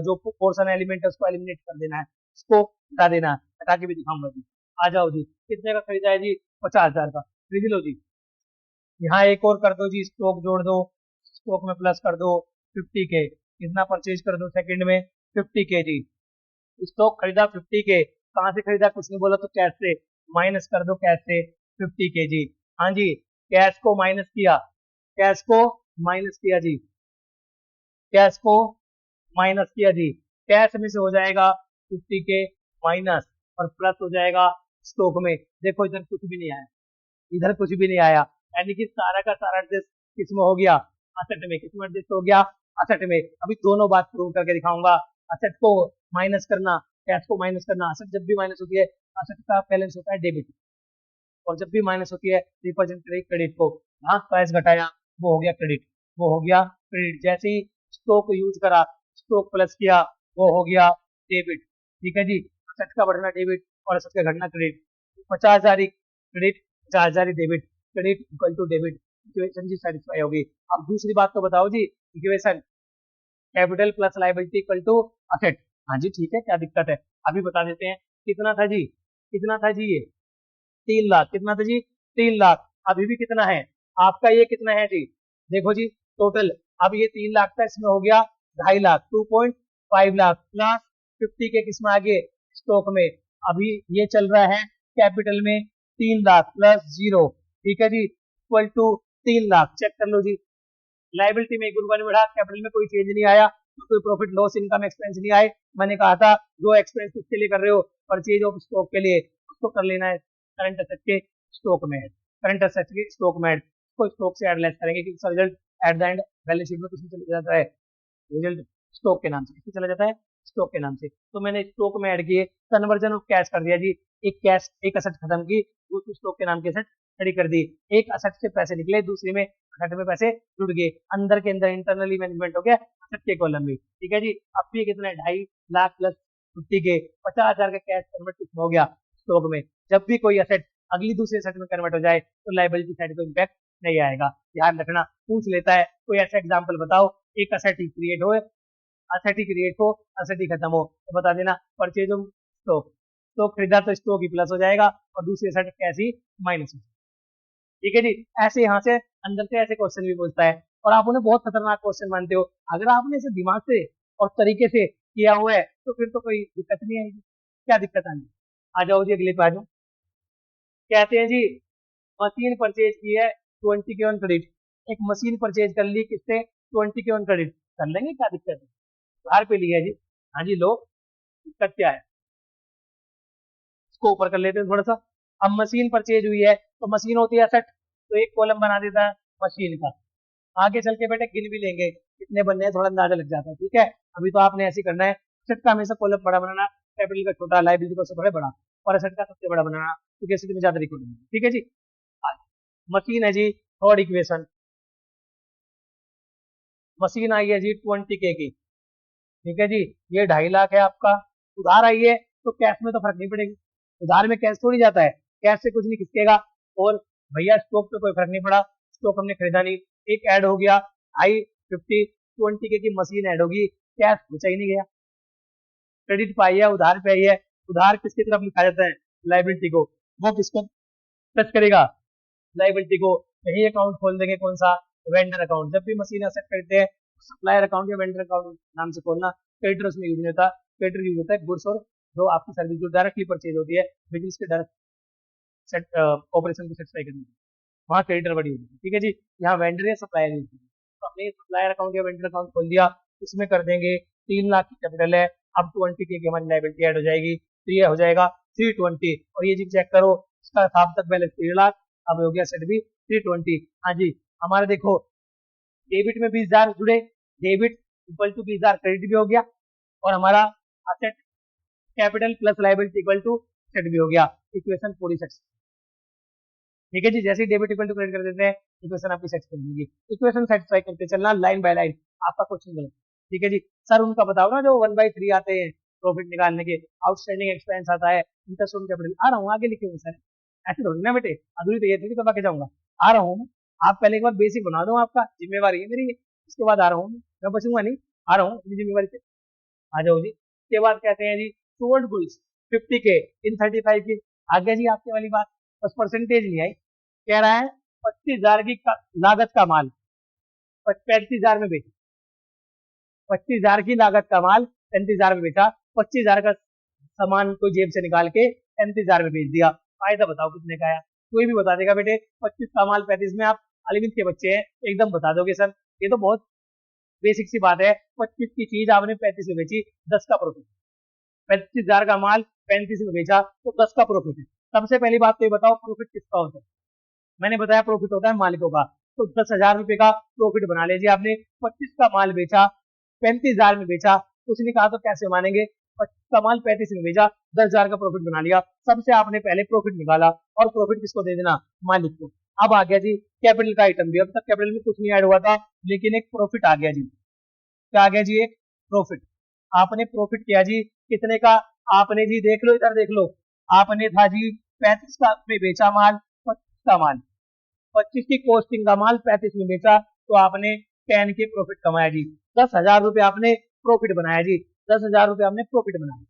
जो पोर्शन एलिमेंट है उसको एलिमिनेट कर देना है, उसको हटा देना है, हटा के भी दिखाऊंगा जी। आ जाओ जी, कितने का खरीदा है जी, 50,000 का, खरीद लो जी। यहाँ एक और कर दो जी, स्टॉक जोड़ दो, स्टॉक में प्लस कर दो 50 के, कितना परचेज कर दो सेकंड में, 50 के जी। स्टॉक खरीदा 50 के, कहाँ से खरीदा कुछ नहीं बोला तो कैश से, माइनस कर दो कैश से 50 के जी। हाँ जी, कैश को माइनस किया, कैश को माइनस किया जी, कैश को माइनस किया जी। कैश में से हो जाएगा 50 के माइनस और प्लस हो जाएगा स्टॉक में। देखो इधर कुछ भी नहीं आया, इधर कुछ भी नहीं आया, यानी कि सारा का सारा एडजस्ट किसमें हो गया, असेट में। किसमें एडजस्ट हो गया, असेट में। अभी दोनों बात प्रूव करके दिखाऊंगा। असेट को माइनस करना, कैश को माइनस करना। असेट जब भी माइनस होती है, असेट का बैलेंस होता है डेबिट, और जब भी माइनस होती है रिप्रेजेंट करेगी क्रेडिट को। यहाँ कैश घटाया, वो हो गया क्रेडिट, वो हो गया क्रेडिट। जैसे ही स्टॉक यूज करा, स्टॉक प्लस किया, वो हो गया डेबिट। ठीक है जी, असेट का बढ़ना डेबिट और असेट का घटना क्रेडिट। 50,000 ही क्रेडिट, 50,000 ही debit, credit equal to debit. Equation जी सेटिस्फाई होगी। अब दूसरी बात तो बताओ जी, equation capital plus liability equal to asset. हाँ जी ठीक है, क्या दिक्कत है, अभी बता देते हैं। कितना था जी, कितना था जी, ये 3 लाख, कितना था जी 3 लाख। अभी भी कितना है आपका, ये कितना है जी, देखो जी टोटल। अब ये 3 लाख था, इसमें हो गया 2.5 लाख, 2.5 लाख प्लस 50 के किसमें आगे, स्टॉक में। अभी ये चल रहा है कैपिटल में 3 लाख प्लस 0, ठीक है जी, इक्वल टू 3 लाख। चेक कर लो जी, लाइबिलिटी में 1 रुपया नहीं बढ़ा, कैपिटल में कोई चेंज नहीं आया, तो कोई प्रॉफिट लॉस इनकम एक्सपेंस नहीं आए। मैंने कहा था जो एक्सपेंस किसके लिए कर रहे हो, परचेज ऑफ स्टॉक के लिए, उसको कर लेना है करंट एसेट के स्टॉक में, करंट एसेट के स्टॉक में को स्टॉक से एड लेस करेंगे, क्योंकि result at the end balance sheet में कुछ चला जाता है, रिजल्ट स्टॉक के नाम से किससे चला जाता है, स्टॉक के नाम से। तो मैंने स्टॉक में ऐड किए, कन्वर्जन ऑफ कैश कर दिया जी। एक कैश, एक असेट खत्म की, दूसरी स्टॉक के नाम की असेट खड़ी कर दी। एक असेट से पैसे निकले, दूसरी में असेट में पैसे जुड़ गए, अंदर के अंदर इंटरनली मैनेजमेंट हो गया असेट के कॉलम में। ठीक है जी, अब भी कितना है, 2.5 लाख प्लस 50 के 50,000 का कैश कन्वर्ट किसमें हो गया, स्टॉक में। जब भी कोई असेट अगली दूसरी असेट में कन्वर्ट हो जाए तो लाइबिलिटी साइड को इम्पैक्ट नहीं आएगा, ध्यान रखना। पूछ लेता है कोई ऐसा एग्जाम्पल बताओ, एक असेट ही क्रिएट हो, असेट ही क्रिएट हो, असेट ही खत्म हो, तो बता देना परचेज ऑफ स्टॉक। तो खरीदा तो स्टॉक ही प्लस हो जाएगा और दूसरी असेट कैश ही माइनस हो जाएगा। ठीक है जी, ऐसे यहाँ से अंदर से ऐसे क्वेश्चन भी पूछता है, और आप उन्हें बहुत खतरनाक क्वेश्चन मानते हो। अगर आपने इसे दिमाग से और तरीके से किया हुआ है तो फिर तो कोई दिक्कत नहीं आएगी। क्या दिक्कत आनी, आ जाओ जी अगले पे आ जाओ। कहते हैं जी मशीन परचेज की है 20 के ऑन क्रेडिट, एक मशीन परचेज कर ली किससे, 20 के ऑन क्रेडिट, कर लेंगे, क्या दिक्कत है, उधार पे लिया है जी। हाँ जी लो, दिक्कत क्या है, इसको ऊपर कर लेते हैं थोड़ा सा। अब मशीन परचेज हुई है तो मशीन होती है असेट, तो एक कॉलम बना देता है मशीन का। आगे चल के बेटे गिन भी लेंगे कितने बनने हैं, थोड़ा अंदाजा लग जाता है। ठीक है, अभी तो आपने ऐसे करना है, असेट का हमेशा कॉलम बड़ा बनाना, कैपिटल का छोटा, लायबिलिटी का सबसे बड़ा, और असेट का सबसे बड़ा बनाना, क्योंकि असेट में ज्यादा रिकॉर्ड है। ठीक है जी, मशीन है जी, थर्ड इक्वेशन, मशीन आई है जी 20 के की। ठीक है जी, ये 2.5 लाख है आपका, उधार आई है तो कैश में तो फर्क नहीं पड़ेगी, उधार में कैश थोड़ी जाता है, कैश से कुछ नहीं खिसकेगा। और भैया स्टॉक पे कोई फर्क नहीं पड़ा, स्टॉक हमने खरीदा नहीं, एक ऐड हो गया आई 50-20 की मशीन ऐड होगी, कैश बचा ही नहीं गया। क्रेडिट पाई है, उधार पे आई है, उधार किसकी तरफ लिखा जाता है, लाइबिलिटी को, वो किसको टच करेगा, लाइबिलिटी को। यही अकाउंट खोल देंगे, कौन सा, वेंडर अकाउंट। जब भी मशीन एक्सेप्ट करते हैं सप्लायर अकाउंट या वेंडर अकाउंट नाम से खोलना, क्रेडिटर उसमें यूज नहीं होता। क्रेडिटर यूज होता है गुड्स और जो आपकी सर्विस जो डायरेक्टली परचेज होती है बिजनेस के डायरेक्ट ऑपरेशन को सेटिस्फाई करने में, वहाँ क्रेडिटर बड़ी होती है। ठीक है जी, यहाँ वेंडर या सप्लायर यूज होती है। तो हमने सप्लायर अकाउंट या वेंडर अकाउंट खोल दिया, इसमें कर देंगे 3 लाख की कैपिटल है, अब 20 की हमारी लाइबिलिटी ऐड हो जाएगी, तो ये हो जाएगा 320। और ये जी चेक करो, इसका था अब तक बैलेंस 3 लाख, अब हो गया सेट भी 320। हाँ जी, हमारे देखो डेबिट में 20,000 जुड़े, डेबिट इक्वल टू 20,000 क्रेडिट भी हो गया, और हमारा asset capital plus liability equal to set भी हो गया। इक्वेशन पूरी सेट। ठीक है जी, जैसे ही डेबिट इक्वल टू क्रेडिट कर देते हैं इक्वेशन आपकी सेट कर देगी। इक्वेशन सेटिस्फाई करते चलना लाइन बाय लाइन, आपका क्वेश्चन दो। ठीक है जी, सर उनका बताओ ना जो 1/3 आते हैं प्रॉफिट निकालने के, आउटस्टैंडिंग एक्सपेंस आता है, इंटरेस्ट ऑन कैपिटल। आ रहा हूँ, आगे लिखे हुए सर, ऐसे थोड़ी ना बेटे, अधूरी तैयारी थोड़ी करवा के जाऊंगा। आ रहा हूँ, आप पहले एक बार बेसिक बना दो, आपका जिम्मेवारी है मेरी, इसके बाद आ रहा हूँ मैं बचूंगा नहीं, आ रहा हूँ अपनी जिम्मेवारी से। आ जाओ जी। इसके बाद कहते हैं जी सोल्ड गुड्स 50 के इन 35 की। आगे जी आपके वाली बात, बस परसेंटेज नहीं आई, कह रहा है 25,000 की लागत का माल 35,000 में बेचा, 25,000 की लागत का माल 35,000 में बेचा, 25,000 का सामान को जेब से निकाल के 35,000 में बेच दिया। फायदा बताओ कितने का आया, कोई भी बता देगा बेटे। 25 का माल 35 में, आप अलिमित के बच्चे हैं, एकदम बता दोगे सर, ये तो बहुत बेसिक सी बात है। 25 की चीज आपने 35 में बेची, 10 का प्रॉफिट। 35,000 का माल 35 में बेचा तो 10 का प्रॉफिट है। सबसे पहली बात तो ये बताओ प्रॉफिट किसका होता है, मैंने बताया प्रॉफिट होता है मालिकों का। तो 10,000 रुपए का प्रॉफिट बना लीजिए आपने, 25 का माल बेचा, 35,000 में बेचा, कुछ नहीं कहा तो कैसे मानेंगे, 25 का माल 35 में बेचा, 10,000 का प्रॉफिट बना लिया। सबसे आपने पहले प्रॉफिट निकाला, और प्रॉफिट किसको दे देना, मालिक को। अब आ गया जी कैपिटल का आइटम भी, अब तक कैपिटल में कुछ नहीं ऐड हुआ था, लेकिन एक प्रॉफिट आ गया जी। क्या आ गया जी, एक प्रॉफिट। आपने प्रॉफिट किया जी कितने का, आपने जी देख लो, इधर देख लो, आपने था जी 35 का में बेचा माल, 25 का माल, 25 की कॉस्टिंग का माल 35 में बेचा, तो आपने 10 के प्रॉफिट कमाया जी। 10,000 रुपए आपने प्रॉफिट बनाया जी, 10,000 रुपए आपने प्रॉफिट बनाया।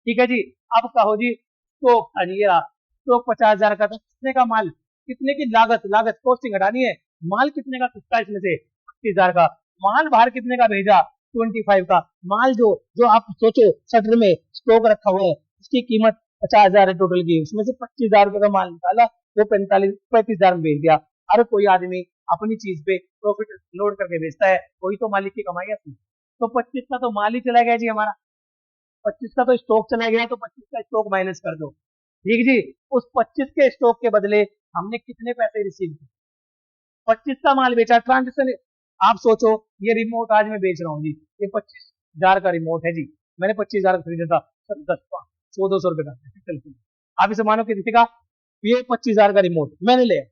ठीक है जी, अब कहो जी स्टॉक था जी, ये स्टॉक 50,000 का था, कितने का माल, कितने की लागत, लागत कॉस्टिंग हटानी है, माल कितने का कितना, इसमें से 25,000 का माल, बाहर कितने का भेजा, 25 का माल। जो जो आप सोचो शटर में स्टॉक रखा हुआ है, उसकी कीमत 50,000 है टोटल की, उसमें से 25,000 रुपए का माल निकाला, वो 35,000 में बेच दिया। अरे कोई आदमी अपनी चीज पे प्रॉफिट लोड करके बेचता है, वही तो मालिक की कमाई है। तो 25 का तो माल ही चला गया जी हमारा, 25 का तो स्टॉक चला गया, तो 25 का स्टॉक माइनस कर दो। ठीक जी, उस 25 के स्टॉक के बदले हमने कितने पैसे रिसीव किए, 25 का माल बेचा, ट्रांजेक्शन। आप सोचो ये रिमोट आज मैं बेच रहा हूँ जी, ये 25,000 का रिमोट है जी, मैंने 25,000 का खरीदा था, 100-200 रुपए का। आप इसे मानो किसी का, ये 25,000 का रिमोट मैंने लिया,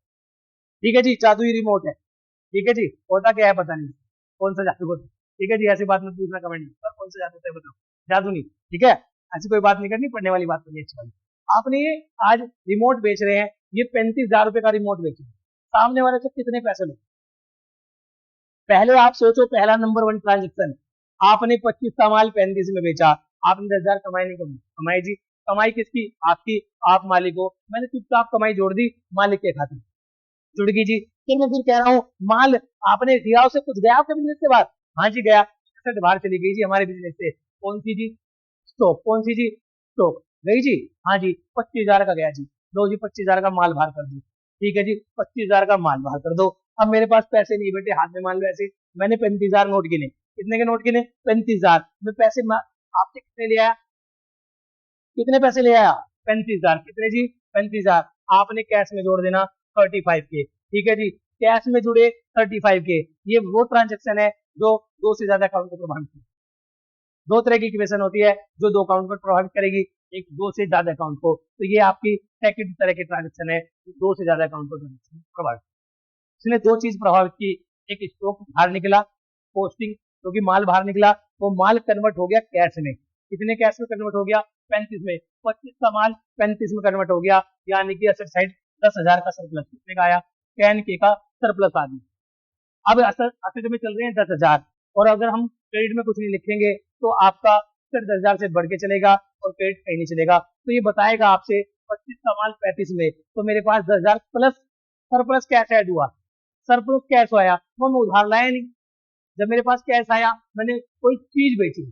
ठीक है जी, जादुई रिमोट है। ठीक है जी, होता क्या है पता नहीं, कौन सा जादू होता है। ठीक है जी, ऐसी बात मत पूछना कमेंट में, पर कौन सा जादू होता है बताओ, जादू नहीं। ठीक है, ऐसी कोई बात नहीं करनी, पढ़ने वाली बात करनी अच्छी वाली। आपने ये आज रिमोट बेच रहे हैं, ये 35,000 रुपए का रिमोट बेच रहे हैं, सामने वाले से कितने पैसे लो, पहले आप सोचो, पहला नंबर 1 ट्रांजेक्शन, आपने 25 का माल 35 में बेचा, आपने 10,000 कमाई नहीं कमाई जी, कमाई किसकी, आपकी, आप मालिक हो, मैंने चुपचाप कमाई जोड़ दी मालिक के खाते, जुड़ गई जी। फिर मैं फिर कह रहा हूँ माल आपने दिया, उसे कुछ गया आपके बिजनेस के बाद, हाँ जी गया, बाहर चली गई जी हमारे बिजनेस से, कौन सी जी, स्टॉक, कौन सी जी, स्टॉक गई जी, हाँ जी 25,000 का गया जी, लो जी 25,000 का माल बाहर कर दो। ठीक है जी, 25,000 का माल बाहर कर दो। अब मेरे पास पैसे नहीं बेटे, हाथ में मान लो ऐसे, मैंने 35,000 नोट गिने, कितने के नोट गिने, 35,000 में पैसे आपसे कितने ले आया, कितने पैसे ले आया, 35,000, कितने जी 35,000, आपने कैश में जोड़ देना 35 के। ठीक है जी, कैश में जुड़े 35 के, ये वो ट्रांजेक्शन है जो दो से ज्यादा अकाउंट को प्रभावित करेगी। दो तरह की इक्वेशन होती है जो दो अकाउंट को प्रभावित करेगी, एक दो से ज्यादा अकाउंट को, तो ये आपकी सेकंड तरह की ट्रांजेक्शन है, दो से ज्यादा अकाउंट को प्रभावित, इसने दो चीज प्रभावित की, एक स्टॉक बाहर निकला, पोस्टिंग, क्योंकि माल बाहर निकला, वो माल कन्वर्ट हो गया कैश में, कितने कैश में कन्वर्ट हो गया, 35 में, 25 का माल 35 में कन्वर्ट हो गया, यानी कि असेट साइड 10,000 का सरप्लस कितने का आया, 10 के का सरप्लस आ गई। अब असेट में चल रहे हैं 10,000, और अगर हम क्रेडिट में कुछ नहीं लिखेंगे तो आपका असेट 10,000 से बढ़ के चलेगा और क्रेडिट कहीं नहीं चलेगा। तो ये बताएगा आपसे 25 का माल 35 में, तो मेरे पास 10,000 प्लस सरप्लस कैश ऐड हुआ। सरप्लस कैश आया वो मैं उधार लाया नहीं। जब मेरे पास कैश आया, मैंने कोई चीज बेची,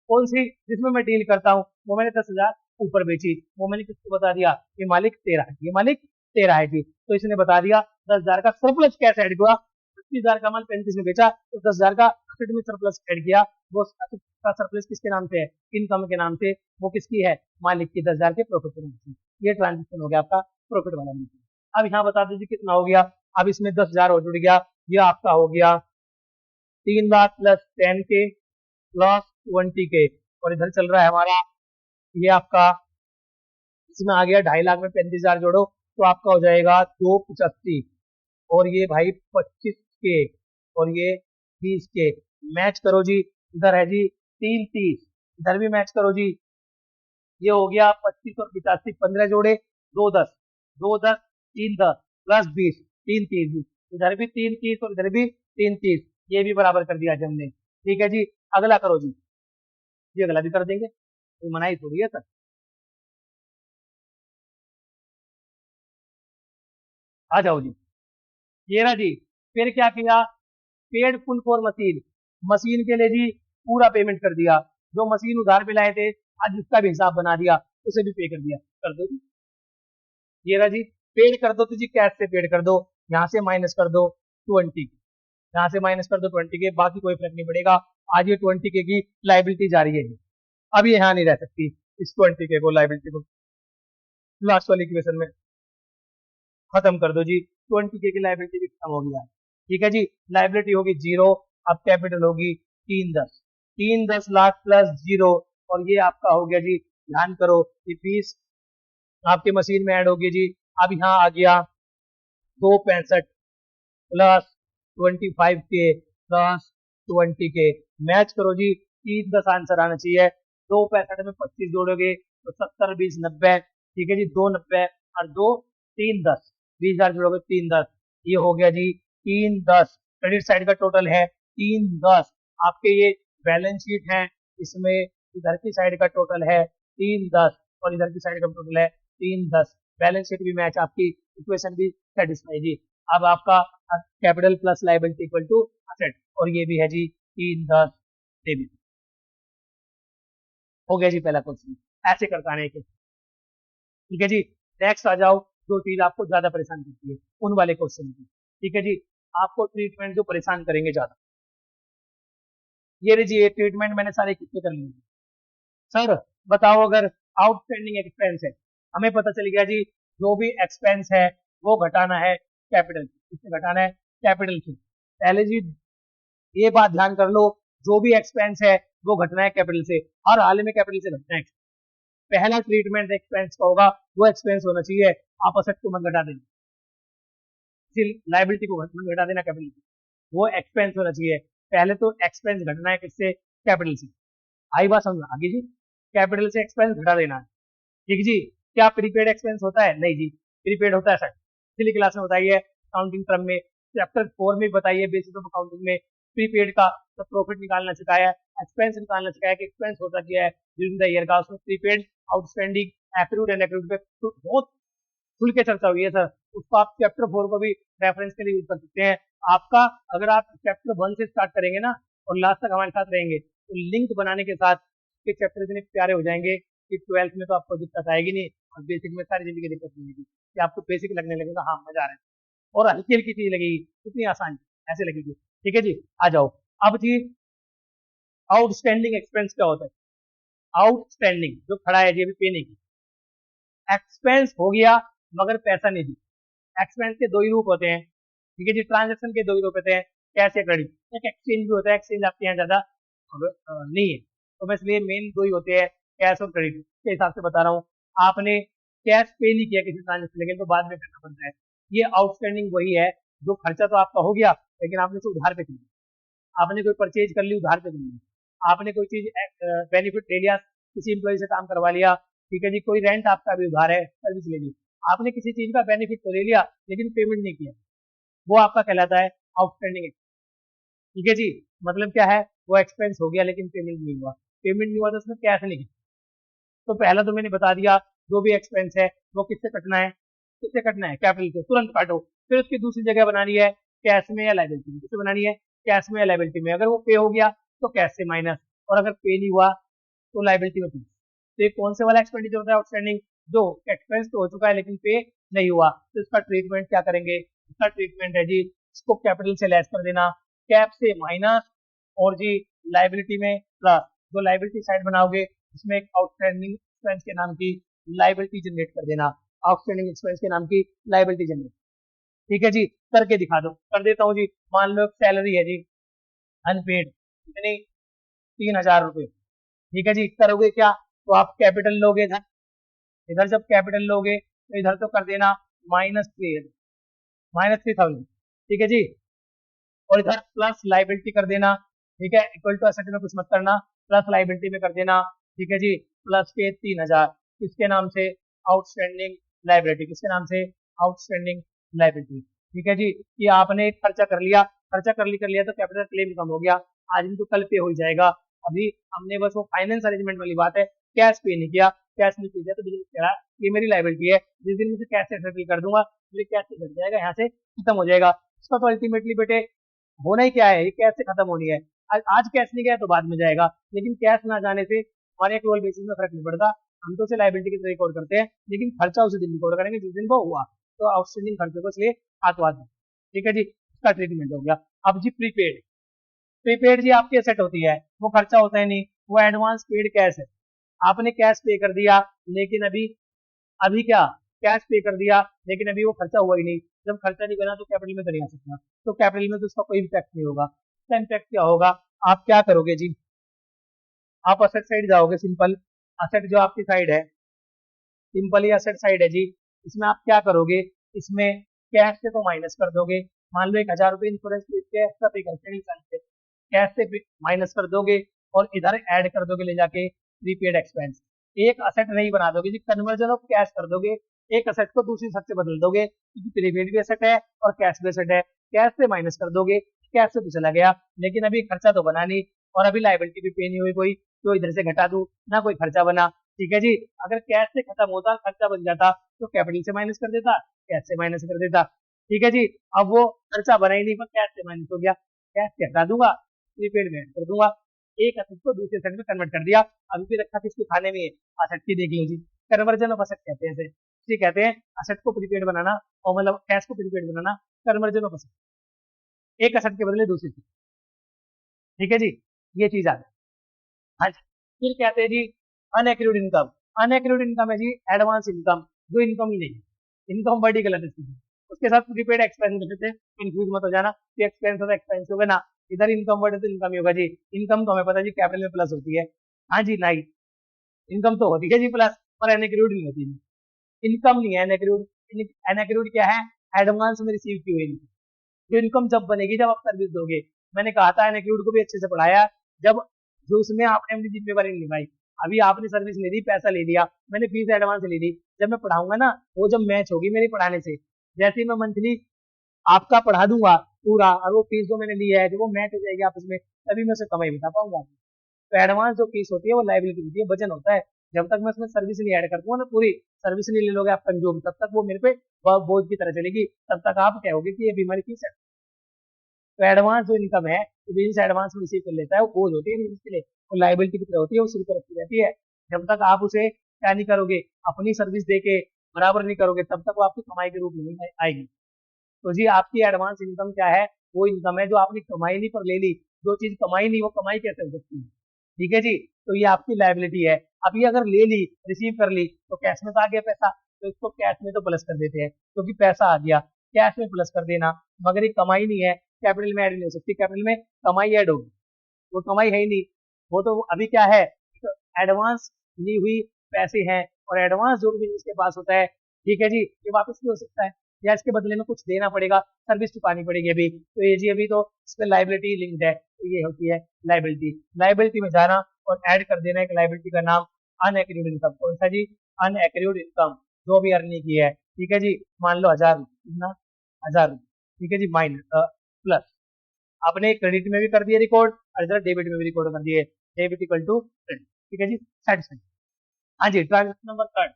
कौन सी, जिसमें मैं डील करता हूँ, वो मैंने 10,000 ऊपर बेची, वो मैंने किसको बता दिया, ये मालिक तेरा है, ये मालिक तेरा है जी। तो इसने बता दिया 10,000 का सरप्लस कैश ऐड हुआ, 25,000 का माल 35 में बेचा, तो 10,000 का असेट में सरप्लस ऐड किया। वो असेट का सरप्लस किसके नाम से है, इनकम के नाम से, वो किसकी है, मालिक की, 10,000 के प्रॉफिट के नाम से। ये ट्रांजेक्शन हो गया आपका प्रॉफिट वाला। अब यहाँ बता दीजिए कितना हो गया। अब इसमें 10,000 और जुड़ गया, ये आपका हो गया 3 लाख प्लस 10 के प्लस 20 के, और इधर चल रहा है हमारा ये आपका, इसमें आ गया 2.5 लाख में 35,000 जोड़ो तो आपका हो जाएगा 285, और ये भाई 25 के, और ये 30 के। मैच करो जी, इधर है जी 330, इधर भी मैच करो जी, ये हो गया 25 और 85, 15 जोड़े 210, 210 310 प्लस 20 330, इधर भी 330 और इधर भी 330, ये भी बराबर कर दिया हमने। ठीक है जी, अगला करो जी, ये अगला भी कर देंगे, कोई मनाही थोड़ी है सर। आ जाओ जी, ये रहा जी। फिर क्या किया, paid full for machine, machine के लिए जी पूरा पेमेंट कर दिया। जो मशीन उधार पे लाए थे, आज उसका भी हिसाब बना दिया, उसे भी पे कर दिया। कर दो जी, ये रहा जी। पेड कर दो तो जी कैश से पेड कर दो, यहाँ से माइनस कर दो 20, यहाँ से माइनस कर दो 20 के, बाकी कोई फर्क नहीं पड़ेगा। आज ये 20 के की लाइबिलिटी जा रही है, अब ये यहाँ नहीं रह सकती, इस 20 के को, लाइबिलिटी को लास्ट वाली इक्वेशन में खत्म कर दो जी। 20 के की लाइबिलिटी भी खत्म हो गया। ठीक है जी, लाइबिलिटी होगी 0, अब कैपिटल होगी 310, 310 लाख प्लस 0, और ये आपका हो गया जी, ध्यान करो ये 20 आपके मशीन में ऐड होगी जी। अब यहाँ आ गया 265 प्लस 25 के प्लस 20 के, मैच करो जी, 310 आंसर आना चाहिए। 265 में 25 जोड़ोगे तो 70 20 90, ठीक है जी, 290 और 2 310, 20,000 जोड़ोगे 310, ये हो गया जी 310। क्रेडिट साइड का टोटल है 310, आपके ये बैलेंस शीट है, इसमें इधर की साइड का टोटल है 310 और इधर की साइड का टोटल है 310। बैलेंस शीट भी मैच, आपकी इक्वेशन भी सेटिस्फाई जी। अब आपका capital plus liability equal to asset, और ये भी है जी 310 डेबिट। हो गया जी पहला क्वेश्चन, ऐसे करता है। ठीक है जी, नेक्स्ट आ जाओ। जो चीज आपको ज्यादा परेशान करती है उन वाले क्वेश्चन की। ठीक है जी, आपको ट्रीटमेंट जो परेशान करेंगे ज्यादा, ये लीजिए, ये ट्रीटमेंट मैंने सारे कितने कर लिए। सर बताओ, अगर आउटस्टैंडिंग एक्सपेंस है, हमें पता चल गया जी, जो भी एक्सपेंस है वो घटाना है कैपिटल, किससे घटाना है, कैपिटल से। पहले जी ये बात ध्यान कर लो, जो भी एक्सपेंस है वो घटना है कैपिटल से, हर हाल में कैपिटल से घटना है। पहला ट्रीटमेंट एक्सपेंस का होगा, वो एक्सपेंस होना चाहिए, आप असेट को मत घटा देना, लाइबिलिटी को मत घटा देना कैपिटल से, वो एक्सपेंस होना चाहिए। पहले तो एक्सपेंस घटना है किससे, कैपिटल से। आई बात समझ आगे जी, कैपिटल से एक्सपेंस घटा देना है। ठीक जी, क्या प्रीपेड एक्सपेंस होता है, नहीं जी, प्रीपेड होता है सर, पिछली क्लास में बताइए, अकाउंटिंग क्रम में चैप्टर 4 में बताइए, बेसिस ऑफ अकाउंटिंग में प्रीपेड का तो प्रॉफिट निकालना सिखाया, एक्सपेंस निकालना सिखाया कि एक्सपेंस होता क्या है ड्यूरिंग द ईयर का, उसमें prepaid, outstanding, accrued and accrued पे बहुत खुल के चर्चा हुई है सर। उसको आप चैप्टर 4 को भी रेफरेंस के लिए यूज कर सकते हैं। आपका अगर आप चैप्टर 1 से स्टार्ट करेंगे ना और लास्ट तक हमारे साथ रहेंगे, तो लिंक बनाने के साथ के चैप्टर इतने प्यारे हो जाएंगे कि 12th में तो आपको दिक्कत आएगी नहीं, और बेसिक में सारी जिंदगी दिक्कत नहीं होगी, कि आपको बेसिक लगने लगेगा, हाँ मजा आ रहा है, और हल्की हल्की चीज लगेगी, कितनी आसान ऐसे लगेगी। ठीक है जी, आ जाओ। अब जी आउटस्टैंडिंग एक्सपेंस क्या होता है, आउटस्टैंडिंग जो खड़ा है जी अभी पे नहीं की, एक्सपेंस हो गया मगर पैसा नहीं दी। एक्सपेंस के दो ही रूप होते हैं, ठीक है जी, ट्रांजेक्शन के दो ही रूप होते हैं, कैश या क्रेडिट। एक एक्सचेंज भी होता है, एक्सचेंज आपके यहाँ ज्यादा नहीं है, तो मैं इसलिए मेन दो ही होते हैं, कैश और क्रेडिट के हिसाब से बता रहा हूँ। आपने कैश पे नहीं किया किसी ट्रांजेक्शन, लेकिन तो बाद में करना पड़ता है, ये आउटस्टैंडिंग वही है जो खर्चा तो आपका हो गया लेकिन आपने उसे उधार पे किया, आपने कोई परचेज कर ली उधार पे कर ली, आपने कोई चीज बेनिफिट ले लिया, किसी एम्प्लॉय से काम करवा लिया, ठीक है जी, कोई रेंट आपका भी उधार है, सर्विस ले ली, आपने किसी चीज का बेनिफिट तो ले लिया लेकिन पेमेंट नहीं किया, वो आपका कहलाता है आउटस्टैंडिंग। ठीक है जी, मतलब क्या है, वो एक्सपेंस हो गया लेकिन पेमेंट नहीं हुआ, पेमेंट नहीं हुआ तो उसमें कैश नहीं। तो पहला तो मैंने बता दिया, जो भी एक्सपेंस है वो किससे कटना है, किससे कटना है, कैपिटल से, तुरंत काटो। फिर उसकी दूसरी जगह बनानी है कैश में या लाइबिलिटी में, किससे बनानी है, कैश में या लाइबिलिटी में। अगर वो पे हो गया तो कैश से माइनस, और अगर पे नहीं हुआ तो लाइबिलिटी में प्लस। तो ये कौन से वाला एक्सपेंडिचर होता है आउटस्टैंडिंग, जो एक्सपेंस तो हो चुका है लेकिन पे नहीं हुआ, तो इसका ट्रीटमेंट क्या करेंगे, इसका ट्रीटमेंट है जी, इसको कैपिटल से लेस कर देना, कैप से माइनस, और जी लाइबिलिटी में प्लस। जो लाइबिलिटी साइड बनाओगे उसमें एक आउटस्टैंडिंग एक्सपेंस के नाम की लाइबिलिटी जनरेट कर देना, आउटस्टैंडिंग एक्सपेंस के नाम की लाइबिलिटी जनरेट। ठीक है जी, करके दिखा दो, कर देता हूँ जी। मान लो सैलरी है जी अनपेड, कितनी, 3,000 रुपये। ठीक है जी, करोगे क्या, तो आप कैपिटल लोगे इधर, इधर जब कैपिटल लोगे तो इधर तो कर देना -3,000, ठीक है जी, और इधर प्लस लाइबिलिटी कर देना। ठीक है, इक्वल टू एसेट में कुछ मत करना, प्लस लाइबिलिटी में कर देना। ठीक है जी, प्लस के 3,000, किसके नाम से, आउटस्टैंडिंग लाइबिलिटी, किसके नाम से, आउटस्टैंडिंग लाइबिलिटी। ठीक है जी, ये आपने एक खर्चा कर लिया, खर्चा कर लिया तो कैपिटल क्लेम कम हो गया, आज नहीं तो कल पे हो जाएगा। अभी हमने बस वो फाइनेंस अरेंजमेंट वाली बात है, कैश पे नहीं किया, कैश नहीं किया तो बिजनेस कह रहा है ये मेरी लाइबिलिटी है, जिस दिन मुझे कैश से सेटल कर दूंगा मुझे कैश से घट जाएगा, यहाँ से खत्म हो जाएगा। उसका तो अल्टीमेटली बेटे होना ही क्या है, ये कैश से खत्म होनी है। आज कैश नहीं गया तो बाद में जाएगा, लेकिन कैश ना जाने से हमारे एक्रूअल बेसिस में फर्क नहीं पड़ता, हम तो उसे लाइबिलिटी की तरह रिकॉर्ड करते हैं, लेकिन खर्चा उसी दिन रिकॉर्ड करेंगे जिस दिन वो हुआ। तो आउटस्टैंडिंग खर्चे को इसलिए हाथों हाथ। ठीक है जी, इसका ट्रीटमेंट हो गया। अब जी प्रीपेड, प्रीपेड जी आपकी एसेट होती है, वो खर्चा होता है नहीं, वो एडवांस पेड कैश है। आपने कैश पे कर दिया, लेकिन अभी अभी क्या, कैश पे कर दिया लेकिन अभी वो खर्चा हुआ ही नहीं। जब खर्चा नहीं बना तो कैपिटल में तो नहीं आ सकता, तो कैपिटल में तो उसका कोई इम्पैक्ट नहीं होगा। इसका इम्पैक्ट क्या होगा, आप क्या करोगे जी, आप असेट साइड जाओगे, सिंपल असेट जो आपकी साइड है, सिंपल ही असेट साइड है जी, इसमें आप क्या करोगे, इसमें कैश से तो माइनस कर दोगे। मान लो 1,000 रुपये इंश्योरेंस एक्स्ट्रा पे करते हैं से, कैश से माइनस कर दोगे, और इधर ऐड कर दोगे ले जाके प्रीपेड एक्सपेंस। एक असेट नहीं बना दोगे जी, कन्वर्जन ऑफ कैश कर दोगे, एक असेट को दूसरी असेट से बदल दोगे, क्योंकि प्रीपेड भी असेट है और कैश भी असेट है, कैश से माइनस कर दोगे, कैश से तो चला गया लेकिन अभी खर्चा तो बना नहीं, और अभी लाइबिलिटी भी पे नहीं हुई कोई, तो इधर से घटा दूं ना, कोई खर्चा बना। ठीक है जी, अगर कैश से खत्म होता, खर्चा बन जाता, तो कैपिटल से माइनस कर देता, कैश से माइनस कर देता। ठीक है जी, अब वो खर्चा बना ही नहीं पर कैश से माइनस हो गया, कैश से हटा दूंगा, प्रीपेड में कर दूंगा, एक असेट को दूसरे असेट में कन्वर्ट कर दिया। अभी भी रखा किसको खाने में, असेट की, देख लो जी, कन्वर्जन ऑफ असेट कहते हैं इसे, इसे कहते हैं असेट को प्रीपेड बनाना, और मतलब कैश को prepaid banana, conversion of asset, एक असेट के बदले दूसरी। ठीक है जी, ये चीज आ गई। हाँ जी, फिर कहते हैं जी अनएक्रूड इनकम, अनएक्रूड इनकम है जी एडवांस इनकम, जो इनकम ही नहीं है, इनकम बड़ी गलत है इसकी। उसके साथ प्रीपेड एक्सपेंस देते हैं, कंफ्यूज मत हो जाना कि एक्सपेंस होता है एक्सपेंस होगा ना, इधर इनकम वर्ड है तो इनकम ही होगा जी। इनकम तो हमें पता है जी कैपिटल में प्लस होती है, हाँ जी, नहीं, इनकम तो होती है जी प्लस, पर अनएक्रूड नहीं होती, इनकम नहीं है अनएक्रूड। अनएक्रूड क्या है, एडवांस में रिसीव की हुई इनकम, जो इनकम जब बनेगी जब आप सर्विस दोगे। मैंने कहा था एनएक्यूड को भी अच्छे से पढ़ाया, जब जो उसमें आपने अपनी जिम्मेवारी नहीं निभाई, अभी आपने सर्विस ले दी, पैसा ले लिया, मैंने फीस एडवांस ले ली, जब मैं पढ़ाऊंगा ना, वो जब मैच होगी मेरी पढ़ाने से, जैसे ही मैं मंथली आपका पढ़ा दूंगा पूरा, और वो फीस जो मैंने ली है, जो वो मैच हो जाएगी आपस में, तभी मैं उसे कमाई बता पाऊंगा। तो एडवांस जो फीस होती है वो लाइबिलिटी होती है, वजन होता है। जब तक मैं उसमें सर्विस नहीं ऐड कर दूंगा ना, पूरी सर्विस नहीं ले लोगे आप कंज्यूम, तब तक वो मेरे पे बोझ की तरह चलेगी, तब तक आप कहोगे कि ये बीमारी फीस है। तो एडवांस जो इनकम है, तो बिजनेस एडवांस में रिसीव कर लेता है, वो बोझ होती है बिजनेस के लिए, वो लाइबिलिटी की तरह होती है, वो सिर पर रखी रहती है। जब तक आप उसे क्या नहीं करोगे, अपनी सर्विस दे के बराबर नहीं करोगे, तब तक वो आपकी कमाई के रूप में नहीं आएगी। तो जी आपकी एडवांस इनकम क्या है, वो इनकम है जो आपने कमाई नहीं पर ले ली, जो चीज कमाई नहीं वो कमाई कैसे हो सकती है। ठीक है जी, तो ये आपकी लाइबिलिटी है। अब ये अगर ले ली, रिसीव कर ली, तो कैश में तो आ गया पैसा, तो इसको कैश में तो प्लस कर देते हैं, क्योंकि पैसा आ गया, कैश में प्लस कर देना, मगर ये कमाई नहीं है, कैपिटल में ऐड नहीं हो सकती, कैपिटल में कमाई ऐड होगी, वो कमाई है ही नहीं, वो तो अभी क्या है, तो एडवांस ली हुई पैसे हैं, और एडवांस जो भी इसके पास होता है, ठीक है जी, ये वापस भी हो सकता है, या इसके बदले में कुछ देना पड़ेगा, सर्विस चुकानी पड़ेगी अभी, तो ये जी अभी तो इस पर लाइबिलिटी लिंक्ड है, तो ये होती है लाइबिलिटी। लाइबिलिटी में जाना और ऐड कर देना एक लाइबिलिटी का नाम अनएक्रूड इनकम, कौन सा जी, अनएक्रूड इनकम, जो भी अर्निंग की है। ठीक है जी, मान लो 1,000 कितना, 1,000, ठीक है जी, माइनस प्लस, आपने क्रेडिट में भी कर दिए रिकॉर्ड और इधर डेबिट में भी रिकॉर्ड कर दिए, डेबिट इक्वल टू क्रेडिट। ठीक है जी, सेटिस्फाइड। हाँ जी, transaction number third,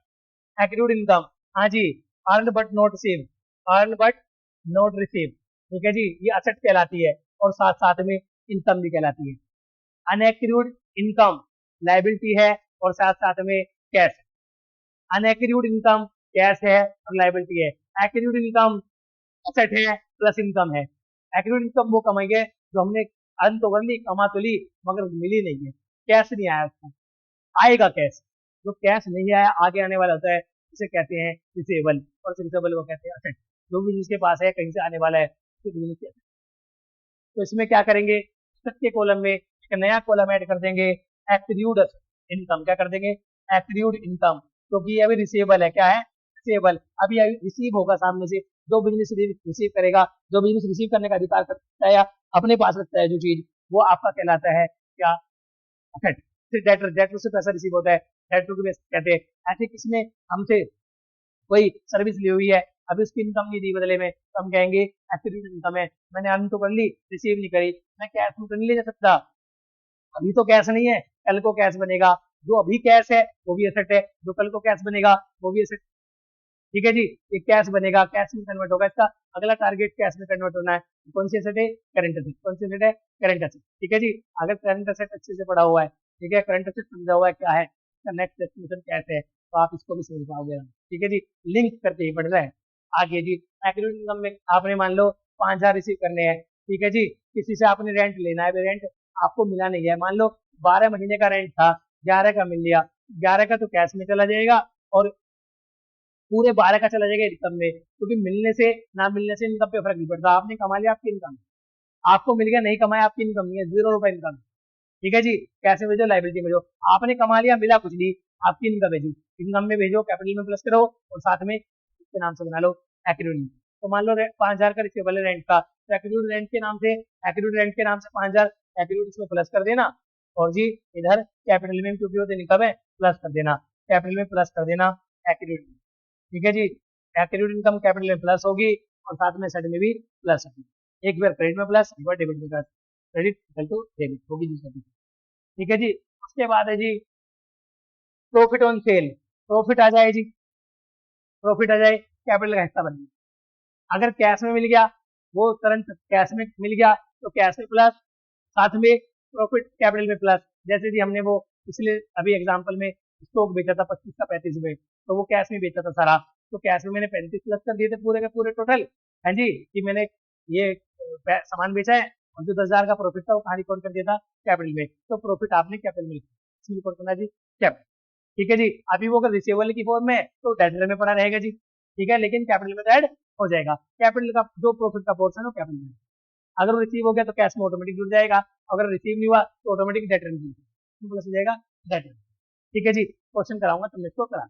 accrued income. हाँ जी, earn but not receive, earn but not receive. ठीक है जी, ये असेट कहलाती है और साथ साथ में इनकम भी कहलाती है। अनएक्रूड इनकम लाइबिलिटी है और साथ साथ में कैश। अनएक्रूड इनकम कैश है और लाइबिलिटी है। एक्रूड इनकम असेट है प्लस इनकम है। एक्रूड इनकम वो कमाएंगे जो हमने अर्न तो कर ली, कमा तो ली, मगर मिली नहीं है, कैश नहीं आया उसको, आएगा कैश। जो कैश नहीं आया आगे आने वाला होता है उसे कहते हैं रिसीवेबल, और रिसीवेबल को कहते हैं असेट। जो भी जिसके पास है कहीं से आने वाला है तो बिजनेस के asset। तो इसमें क्या करेंगे, सत्य कॉलम में एक नया कॉलम ऐड कर देंगे, एक्रूड इनकम। क्या कर देंगे, एक्रूड इनकम, क्योंकि ये अभी रिसीवेबल है। क्या है, रिसीवेबल, अभी रिसीव होगा सामने से। जो बिजनेस रिसीव करेगा, जो बिजनेस रिसीव करने का अधिकार करता है या अपने पास रखता है जो चीज, वो आपका कहलाता है क्या, असेट। फिर डेटर, डेटर से पैसा रिसीव होता है, डेटर को कहते हैं। ऐसे किसने हमसे कोई सर्विस ली हुई है, अभी उसकी इनकम नहीं दी बदले में, तो हम कहेंगे एक्टिव इनकम है। मैंने अर्न तो कर ली, रिसीव नहीं करी, मैं कैश में तो नहीं ले जा सकता, अभी तो कैश नहीं है, कल को कैश बनेगा। जो अभी कैश है वो भी एसेट है, जो कल को कैश बनेगा वो भी एसेट। ठीक है जी, ये कैश बनेगा, कैश में कन्वर्ट होगा। इसका अगला टारगेट कैश में कन्वर्ट होना है। कौन सी एसेट है, करंट एसेट। कौन सी एसेट है, करंट एसेट। ठीक है जी, अगर करंट एसेट अच्छे से पढ़ा हुआ है, ठीक है, करंट एसेट समझा हुआ है क्या है, नेक्स्ट डेस्टिनेशन कैश है, तो आप इसको भी समझ पाओगे। ठीक है जी, लिंक करके ही पढ़ रहे हैं। आगे जी, एक्टिव इनकम में आपने मान लो 5,000 रिसीव करने हैं। ठीक है जी, किसी से आपने रेंट लेना है, रेंट आपको मिला नहीं है, मान लो 12 महीने का रेंट था, 11 का मिल लिया, 11 का तो कैश में चला जाएगा और पूरे 12 का चला जाएगा इनकम में, क्योंकि मिलने से ना मिलने से इनकम पे फर्क नहीं पड़ता। आपने कमा लिया, आपकी इनकम, आपको मिल गया, नहीं कमाया, आपकी इनकम नहीं है, 0 रुपए इनकम। ठीक है जी, कैसे भेजो, लाइबिलिटी में भेजो। आपने कमा लिया, मिला कुछ नहीं, आपकी इनकम भेजो, इनकम में भेजो, कैपिटल में प्लस करो और साथ में इसके नाम से बना लो एक्रूड। तो मान लो 5,000 का रिसीवेबल है रेंट का, तो एक्रूड रेंट के नाम से, एक्रूड रेंट के नाम से 5,000 एक्रूड इसमें प्लस कर देना, और जी इधर कैपिटल में क्योंकि वो इनकम है प्लस कर देना, कैपिटल में प्लस कर देना एक्रूड। ठीक है जी, एक्रूड इनकम कैपिटल में प्लस होगी और साथ में सेट में भी प्लस होगी। एक बार क्रेडिट में प्लस, एक बार डेबिट में plus, credit equal to debit होगी जी सभी। ठीक है जी, उसके बाद है जी प्रॉफिट ऑन सेल। प्रॉफिट आ जाए जी, प्रॉफिट आ जाए, कैपिटल का हिस्सा बन गया। अगर कैश में मिल गया, वो करंट कैश में मिल गया तो कैश में प्लस, साथ में प्रॉफिट कैपिटल में प्लस। जैसे कि हमने वो पिछले अभी एग्जांपल में स्टॉक बेचा था 25 का 35 में, तो वो कैश में बेचा था सारा, तो कैश में मैंने 35 प्लस कर दिए थे पूरे के पूरे टोटल। हाँ जी, कि मैंने ये सामान बेचा है, और जो 10,000 का प्रॉफिट था वो कहाँ रिकॉर्ड कर दिया था, कैपिटल में। तो प्रॉफिट आपने कैपिटल में रिकॉर्ड करना जी, कैपिटल। ठीक है जी, अभी वो अगर रिसीवेबल की फॉर्म में है तो डेटर में पड़ा रहेगा जी। ठीक है, लेकिन कैपिटल में तो ऐड हो जाएगा, कैपिटल का जो प्रॉफिट का पोर्शन है वो कैपिटल में। अगर वो रिसीव हो गया तो कैश में ऑटोमेटिक जुड़ जाएगा, अगर रिसीव नहीं हुआ तो ऑटोमेटिक डेटर में जुड़ जाएगा, डेटर। ठीक है जी, क्वेश्चन कराऊंगा तुमने इसको करा।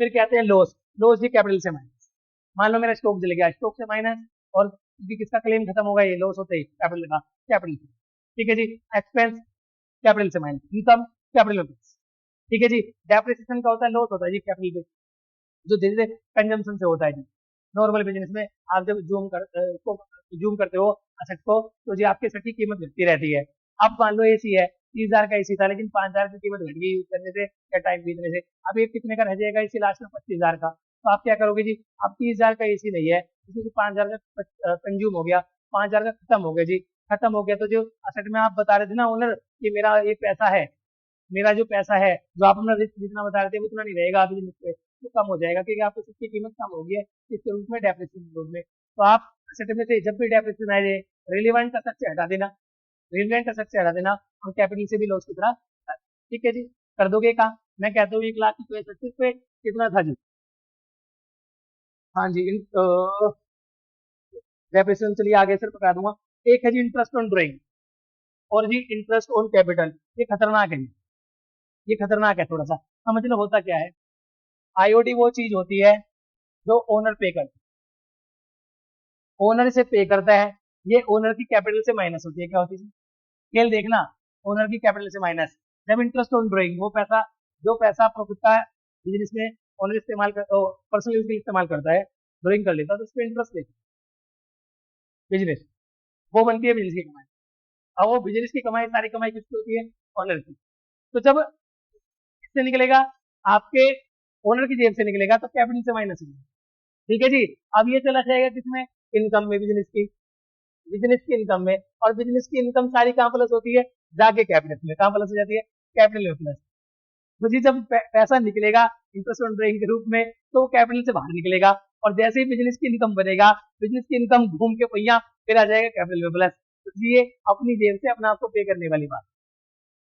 फिर कहते हैं लॉस। लॉस जी कैपिटल से माइनस। मान लो मेरा स्टॉक जल गया, स्टॉक से माइनस, और किसका क्लेम खत्म होगा, ये लॉस होता ही कैपिटल का, कैपिटल। ठीक है जी, एक्सपेंस कैपिटल से माइनस, इनकम कैपिटल में प्लस। ठीक है जी, डेप्रिसिएशन का होता है, लॉस होता है जी कैपिटल पे, जो धीरे धीरे कंजम्पशन से होता है जी। नॉर्मल बिजनेस में आप जब जूम करते हो असेट को, तो जी आपके असेट की कीमत घटती रहती है। अब मान लो एसी है, 30,000 का एसी था, लेकिन 5,000 की कीमत घट गई यूज करने से या टाइम बीतने से। अब ये कितने का रह जाएगा एसी, लास्ट में 25,000 का। तो आप क्या करोगे जी, अब 30,000 का एसी नहीं है, इसमें से 5,000 का कंज्यूम हो गया, 5,000 का खत्म हो गया जी। खत्म हो गया तो जो असेट में आप बता रहे थे ना ओनर, कि मेरा ये पैसा है, मेरा जो पैसा है, जो आप अपना रिस्क जितना बता रहे थे उतना नहीं रहेगा अभी मुझ, तो कम हो जाएगा, क्योंकि आपको सबकी कीमत कम होगी है इसके रूप में, डेप्रिसिएशन के रूप में। तो आप असेट में से जब भी डेप्रिसिएशन आ जाए, रिलेवेंट असेट से हटा देना, रिलेवेंट असेट से हटा देना, और कैपिटल से भी लॉस की तरह। ठीक है जी, कर दोगे काम। मैं कहता हूँ 1,00,000 की तो पे कितना था जी, हाँ जी, डेप्रिसिएशन चलिए आगे सर बता दूंगा। एक है जी इंटरेस्ट ऑन ड्राइंग, और जी इंटरेस्ट ऑन कैपिटल। ये खतरनाक है, ये खतरनाक है थोड़ा सा, समझ लो होता क्या है। आईओडी वो चीज होती है जो ओनर पे करता है, ओनर से पे करता है, ये ओनर की कैपिटल से माइनस होती है। क्या होती है, खेल देखना, ओनर की कैपिटल से माइनस। जब इंटरेस्ट ऑन ड्राइंग, वो पैसा, जो पैसा प्रॉफिट का बिजनेस में ओनर इस्तेमाल कर, पर्सनल यूज के लिए इस्तेमाल करता है, ड्राइंग कर लेता है, तो उस पर इंटरेस्ट देता है। बिजनेस, वो बनती है बिजनेस की कमाई। अब वो बिजनेस की कमाई, सारी कमाई किसकी होती है? ओनर की। तो जब इससे निकलेगा, आपके ओनर की जेब से निकलेगा तो कैपिटल से माइनस होगा। ठीक है जी। अब ये चला जाएगा किसमें? इनकम में, बिजनेस की इनकम में। और बिजनेस की इनकम सारी कहाँ प्लस होती है? जाके कैपिटल में। कहाँ प्लस हो जाती है? कैपिटल में प्लस। तो जी जब पैसा निकलेगा इंटरेस्ट ऑन ड्राइंग के रूप में, तो वो कैपिटल से बाहर निकलेगा। और जैसे ही बिजनेस की इनकम बनेगा, बिजनेस की इनकम घूम के पहिया फिर आ जाएगा कैपिटल में प्लस। तो ये अपनी जेब से अपने आप को पे करने वाली बात।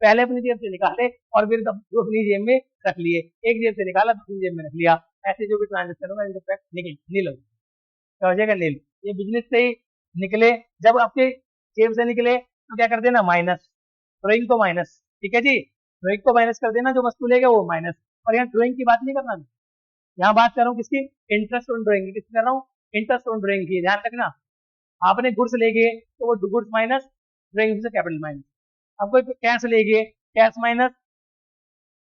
पहले अपनी जेब से निकाले और फिर जो अपनी जेब में रख लिए, एक जेब से निकाला दूसरी जेब में रख लिया, ऐसे जो भी ट्रांजेक्शन होगा इनका निकल नील हो जाएगा, नील। ये बिजनेस से ही निकले। जब आपके जेब से निकले तो क्या कर देना? माइनस। ड्रॉइंग को माइनस। ठीक है जी। ड्रॉइंग को माइनस कर देना, जो वस्तु लेगा वो माइनस। और यहाँ ड्रॉइंग की बात नहीं करना, यहाँ बात कर रहा हूँ किसकी? इंटरेस्ट ऑन ड्रॉइंग की। किसकी कर रहा हूँ? इंटरेस्ट ऑन ड्रॉइंग की। ध्यान रखना, आपने गुड्स ले गए तो वो गुड्स माइनस, ड्रॉइंग से कैपिटल माइनस। आपको कैश ले गए, कैश माइनस,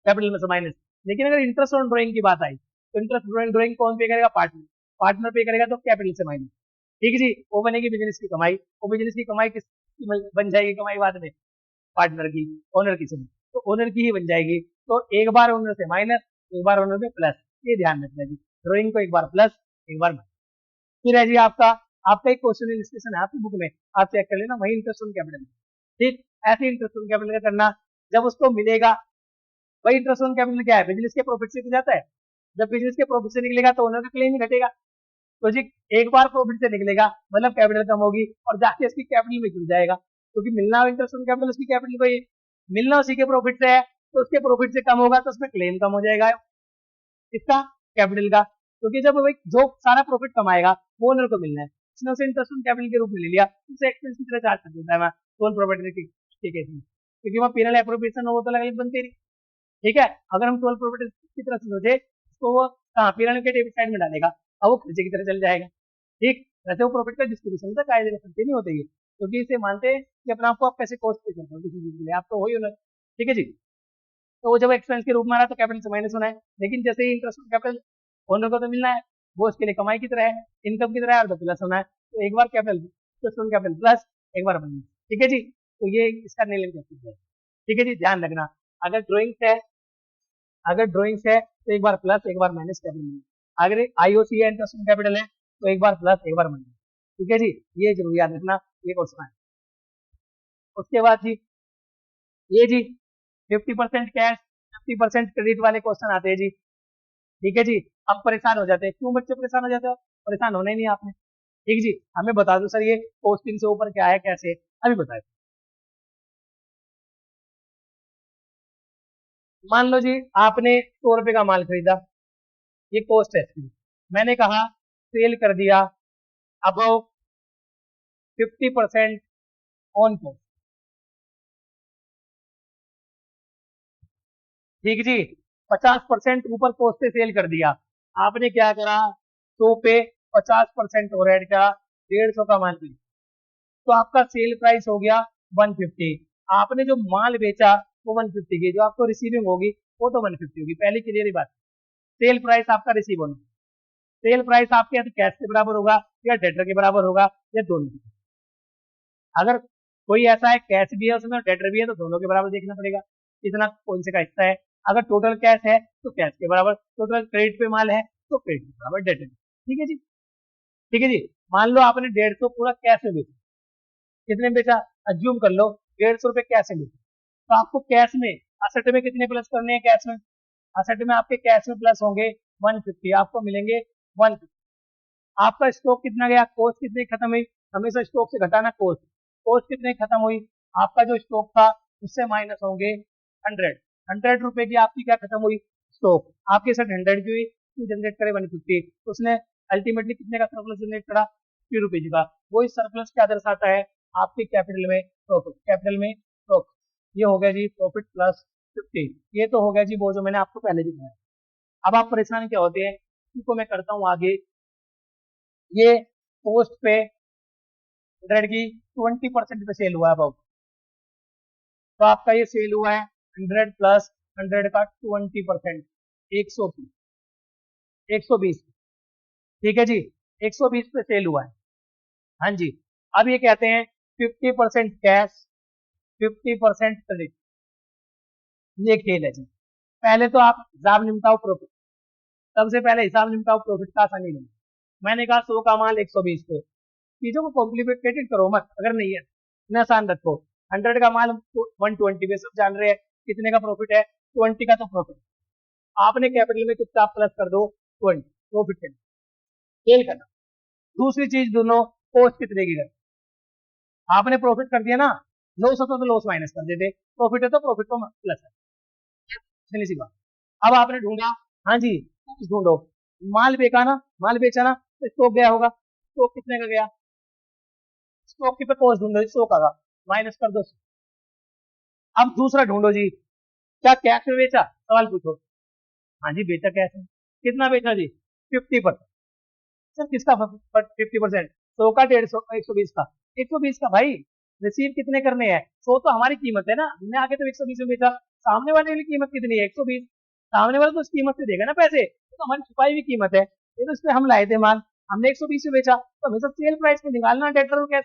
कैपिटल में से माइनस। लेकिन अगर इंटरेस्ट ऑन ड्रॉइंग की बात आई तो इंटरेस्ट ड्रॉइंग कौन पे करेगा? पार्टनर। पार्टनर पे करेगा तो कैपिटल से माइनस। ठीक है जी। वो बनेगी बिजनेस की कमाई। वो बिजनेस की कमाई किसकी बन जाएगी? कमाई बाद में पार्टनर की, ओनर की सुनी, तो ओनर की ही बन जाएगी। तो एक बार ओनर से माइनस, एक बार ओनर से प्लस, ये ध्यान रखना जी। ड्रॉइंग को एक बार प्लस, एक बार माइनस। फिर है जी आपका आपका एक क्वेश्चन इलस्ट्रेशन है आपकी बुक में, आप चेक कर लेना, वही इंटरेस्ट ऑन कैपिटल। ठीक, ऐसे इंटरेस्ट ऑन कैपिटल का करना। जब उसको मिलेगा, वही इंटरेस्ट ऑन कैपिटल क्या है? बिजनेस के प्रॉफिट से जाता है। जब बिजनेस के प्रॉफिट से निकलेगा तो ओनर का क्लेम ही घटेगा। तो जी एक बार प्रॉफिट से निकलेगा मतलब कैपिटल कम होगी और जाके इसकी कैपिटल में जुड़ जाएगा, क्योंकि मिलना इंटरेस्ट ऑन कैपिटल उसकी कैपिटल को ही मिलना उसी के प्रॉफिट से है, तो उसके प्रॉफिट से कम होगा तो उसमें क्लेम कम हो जाएगा इसका, कैपिटल का। क्योंकि जब भाई जो सारा प्रॉफिट कमाएगा वो ओनर को मिलना है, उसने उसे इंटरेस्ट ऑन कैपिटल के रूप में ले लिया, उसे एक्सपेंस की तरह चार्ज कर देता है मैं टोल प्रॉपर्टी के केस में, क्योंकि वहाँ पीनल एप्रोप्रिएशन हो तो अलग बनती नहीं। ठीक है। अगर हम टोल प्रॉपर्टी की तरह से सोचे तो वो पीनल के डेबिट साइड में डालेगा और वो खर्चे की तरह चल जाएगा। ठीक, वैसे वो प्रॉफिट का डिस्ट्रीब्यूशन का कायदे में नहीं होते, क्योंकि इसे मानते हैं कि अपने आप को आप कैसे कॉस्ट पे करते हो किसी चीज के लिए, आप तो हो ही ओनर। ठीक है जी। तो वो जब एक्सपेंस के रूप में आ रहा है तो कैपिटल से माइनस होना है, लेकिन जैसे ही इंटरेस्ट कैपिटल ओनर को तो मिलना है, वो उसके लिए कमाई की तरह है, इनकम की तरह है, और तो प्लस होना है। तो एक बार कैपिटल कैपिटल प्लस, एक बार माइनस। ठीक है जी। तो ये इसका नीलम कैपिटल है। ठीक है जी, ध्यान रखना। अगर ड्रॉइंग है, तो एक बार प्लस, एक बार माइनस कैपिटल। अगर आईओसी है, इंटरेस्ट कैपिटल है, तो एक बार प्लस, एक बार माइनस। ठीक है जी, ये जरूर याद रखना, ये क्वेश्चन है। उसके बाद जी ये जी 50% कैश 50% क्रेडिट वाले क्वेश्चन आते हैं जी। ठीक है जी। अब परेशान हो जाते हैं, क्यों बच्चे परेशान हो जाते हो? परेशान होना ही नहीं आपने। ठीक जी, हमें बता दो सर ये कॉस्टिंग से ऊपर क्या है, कैसे? अभी बताए। मान लो जी आपने 100 रुपए का माल खरीदा, ये कॉस्ट है इसकी। मैंने कहा सेल कर दिया अब 50% ऑन कॉस्ट। ठीक जी। 50% ऊपर कॉस्ट से सेल कर दिया। आपने क्या करा? 100 पे 50% और ऐड करा, 150 का माल खरीदा, तो आपका सेल प्राइस हो गया 150। आपने जो माल बेचा वो 150 की, जो आपको रिसीविंग होगी वो तो 150 होगी। पहली क्लियर बात, सेल प्राइस आपका रिसीव होना, सेल प्राइस आपके या तो कैश के बराबर होगा या डेटर के बराबर होगा या दोनों के। अगर कोई ऐसा है कैश भी है उसमें डेटर भी है तो दोनों के बराबर देखना पड़ेगा, कितना कौन से का हिस्सा है। अगर टोटल कैश है तो कैश के बराबर, टोटल क्रेडिट पे माल है तो क्रेडिट के बराबर डेटर। ठीक है जी। ठीक है जी। मान लो आपने 150 पूरा कैश में बेचा, कितने में बेचा? अज्यूम कर लो 150 रुपए कैश में बेचा, तो आपको कैश में असेट में कितने प्लस करने हैं? कैश में असेट में आपके कैश में प्लस होंगे 150, आपको मिलेंगे 150। आपका स्टॉक कितना गया? कॉस्ट कितनी खत्म हुई? हमेशा स्टॉक से घटाना कॉस्ट, कॉस्ट कितनी खत्म हुई? आपका जो स्टॉक था उससे माइनस होंगे 100। 100 रुपए की आपकी क्या खत्म हुई? स्टॉक। आपके साथ 100 की हुई, जनरेट करे 150, तो उसने अल्टीमेटली कितने का सरप्लस जनरेट करा? 50 रुपीज का। वो इस सरप्लस क्या दर्शाता है? आपके कैपिटल में प्रॉफिट, कैपिटल में प्रॉफिट। ये हो गया जी प्रॉफिट प्लस 50। ये तो हो गया जी वो जो मैंने आपको पहले भी बताया। अब आप परेशान क्या होते हैं, इनको मैं करता हूँ आगे। ये पोस्ट पे 100 की 20% पे सेल हुआ है अबाउट, तो आपका ये सेल हुआ है 100 प्लस 100 का 20%, 120। 120। ठीक है जी, 120 पे सेल हुआ है। हाँ जी। अब ये कहते हैं 50% कैश, 50% क्रेडिट। ये खेल है जी। पहले तो आप हिसाब निपटाओ प्रॉफिट, सबसे पहले हिसाब निपटाओ प्रॉफिट का, आसानी नहीं। मैंने कहा 100 का माल 120 पे, चीजों को कॉम्प्लिकेटेड करो मत, अगर नहीं है इतना आसान रखो। 100 का माल 120 पे, सब जान रहे हैं कितने का प्रॉफिट है, 20 का तो प्रॉफिट। आपने कैपिटल में चुपचाप प्लस कर दो 20, प्रॉफिट है, सेल करना। दूसरी चीज दोनों, कॉस्ट कितने की कर, आपने प्रॉफिट कर दिया ना, लॉस होता तो लॉस माइनस कर देते, प्रॉफिट है तो प्रॉफिट को प्लस है, चलिए सी बात। अब आपने ढूंढा, हाँ जी ढूंढो, माल बेचा ना, माल बेचा ना, तो स्टॉक गया होगा, स्टॉक कितने का गया, स्टॉक की पे कॉस्ट ढूंढो 100 का, माइनस कर दो। अब दूसरा ढूंढो जी, क्या कैश में बेचा, सवाल पूछो, हाँ जी बेचा कैश में, कितना बेचा जी, 50%। सर किसका 50%, 100 का, 150, 120 का, 120 का भाई। रिसीव कितने करने हैं, 100 तो हमारी कीमत है ना, हमने आगे तो 120 में बेचा, सामने वाले की कीमत कितनी है 120, सामने वाला तो उस कीमत से देगा ना पैसे, तो हमारी छुपाई हुई कीमत है, ये तो इसमें हम लाए थे माल, हमने 120 में बेचा, तो हमें सब सेल प्राइस में निकालना डेटर और कैश,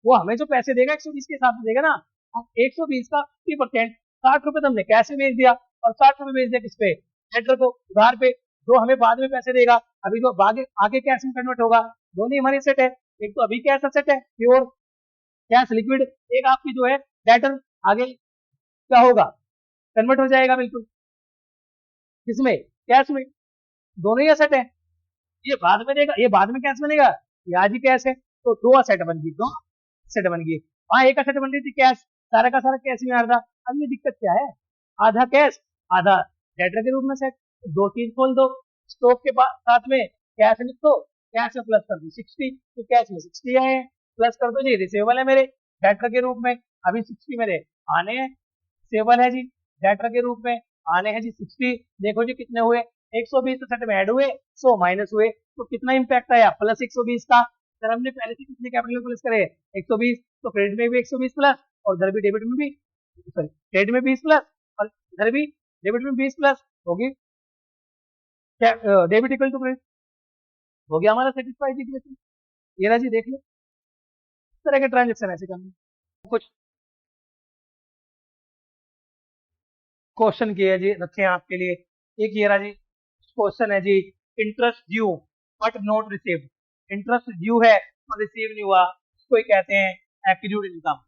वो हमें जो पैसे देगा 120 के हिसाब से देगा ना। हम 120 का 50%, 60 रुपए तो हमने कैश में बेच दिया, और 60 रुपए बेच दिया किस पे, डेटर को, उधार पे, जो हमें बाद में पैसे देगा, अभी जो आगे आगे कैश में कन्वर्ट होगा, दोनों ही हमारी सेट है, एक तो अभी कैश सेट है प्योर कैश लिक्विड, एक आपकी जो है डेटर, आगे क्या होगा, कन्वर्ट हो जाएगा बिल्कुल, किसमें, कैश में, दोनों ही असेट है। ये बाद में देगा, ये बाद में कैश बनेगा, ये आज ही कैश है, तो दो असेट बन गई, दो असेट बन गई। हाँ एक असेट बन रही थी कैश, सारा का सारा कैश में आ रहा था। अब ये दिक्कत क्या है, आधा कैश आधा डेटर के रूप में सेट, दो चीज खोल दो, स्टॉक के साथ में कैश लिख दो, कैश में प्लस कर दो 60, तो कैश में 60 आए हैं, प्लस कर दो जी रिसीवेबल है मेरे डेटर के रूप में, अभी 60 मेरे आने हैं, रिसीवेबल है जी डेटर के रूप में, आने हैं जी 60, देखो जी कितने हुए, 120 तो सेट में ऐड हुए, 100 माइनस हुए, तो कितना इंपैक्ट आया, प्लस 120 का। सर हमने पहले से कितने कैपिटल में प्लस करे, 120, तो क्रेडिट में भी 120 प्लस, और इधर भी डेबिट में भी, सॉरी क्रेडिट में 20 प्लस, और इधर भी डेबिट में 20 प्लस होगी, डेबिट इक्वल टू क्रेडिट, हो गया हमारा सेटिस्फाइड इक्वेशन। ये रहा जी, देख लो इस तरह के ट्रांजेक्शन ऐसे करना। कुछ क्वेश्चन किए जी, रखे हैं आपके लिए, एक ये रहा जी क्वेश्चन है जी, interest due but not received, interest due है और रिसीव नहीं हुआ, इसको ही कहते हैं एक्यूड इनकम।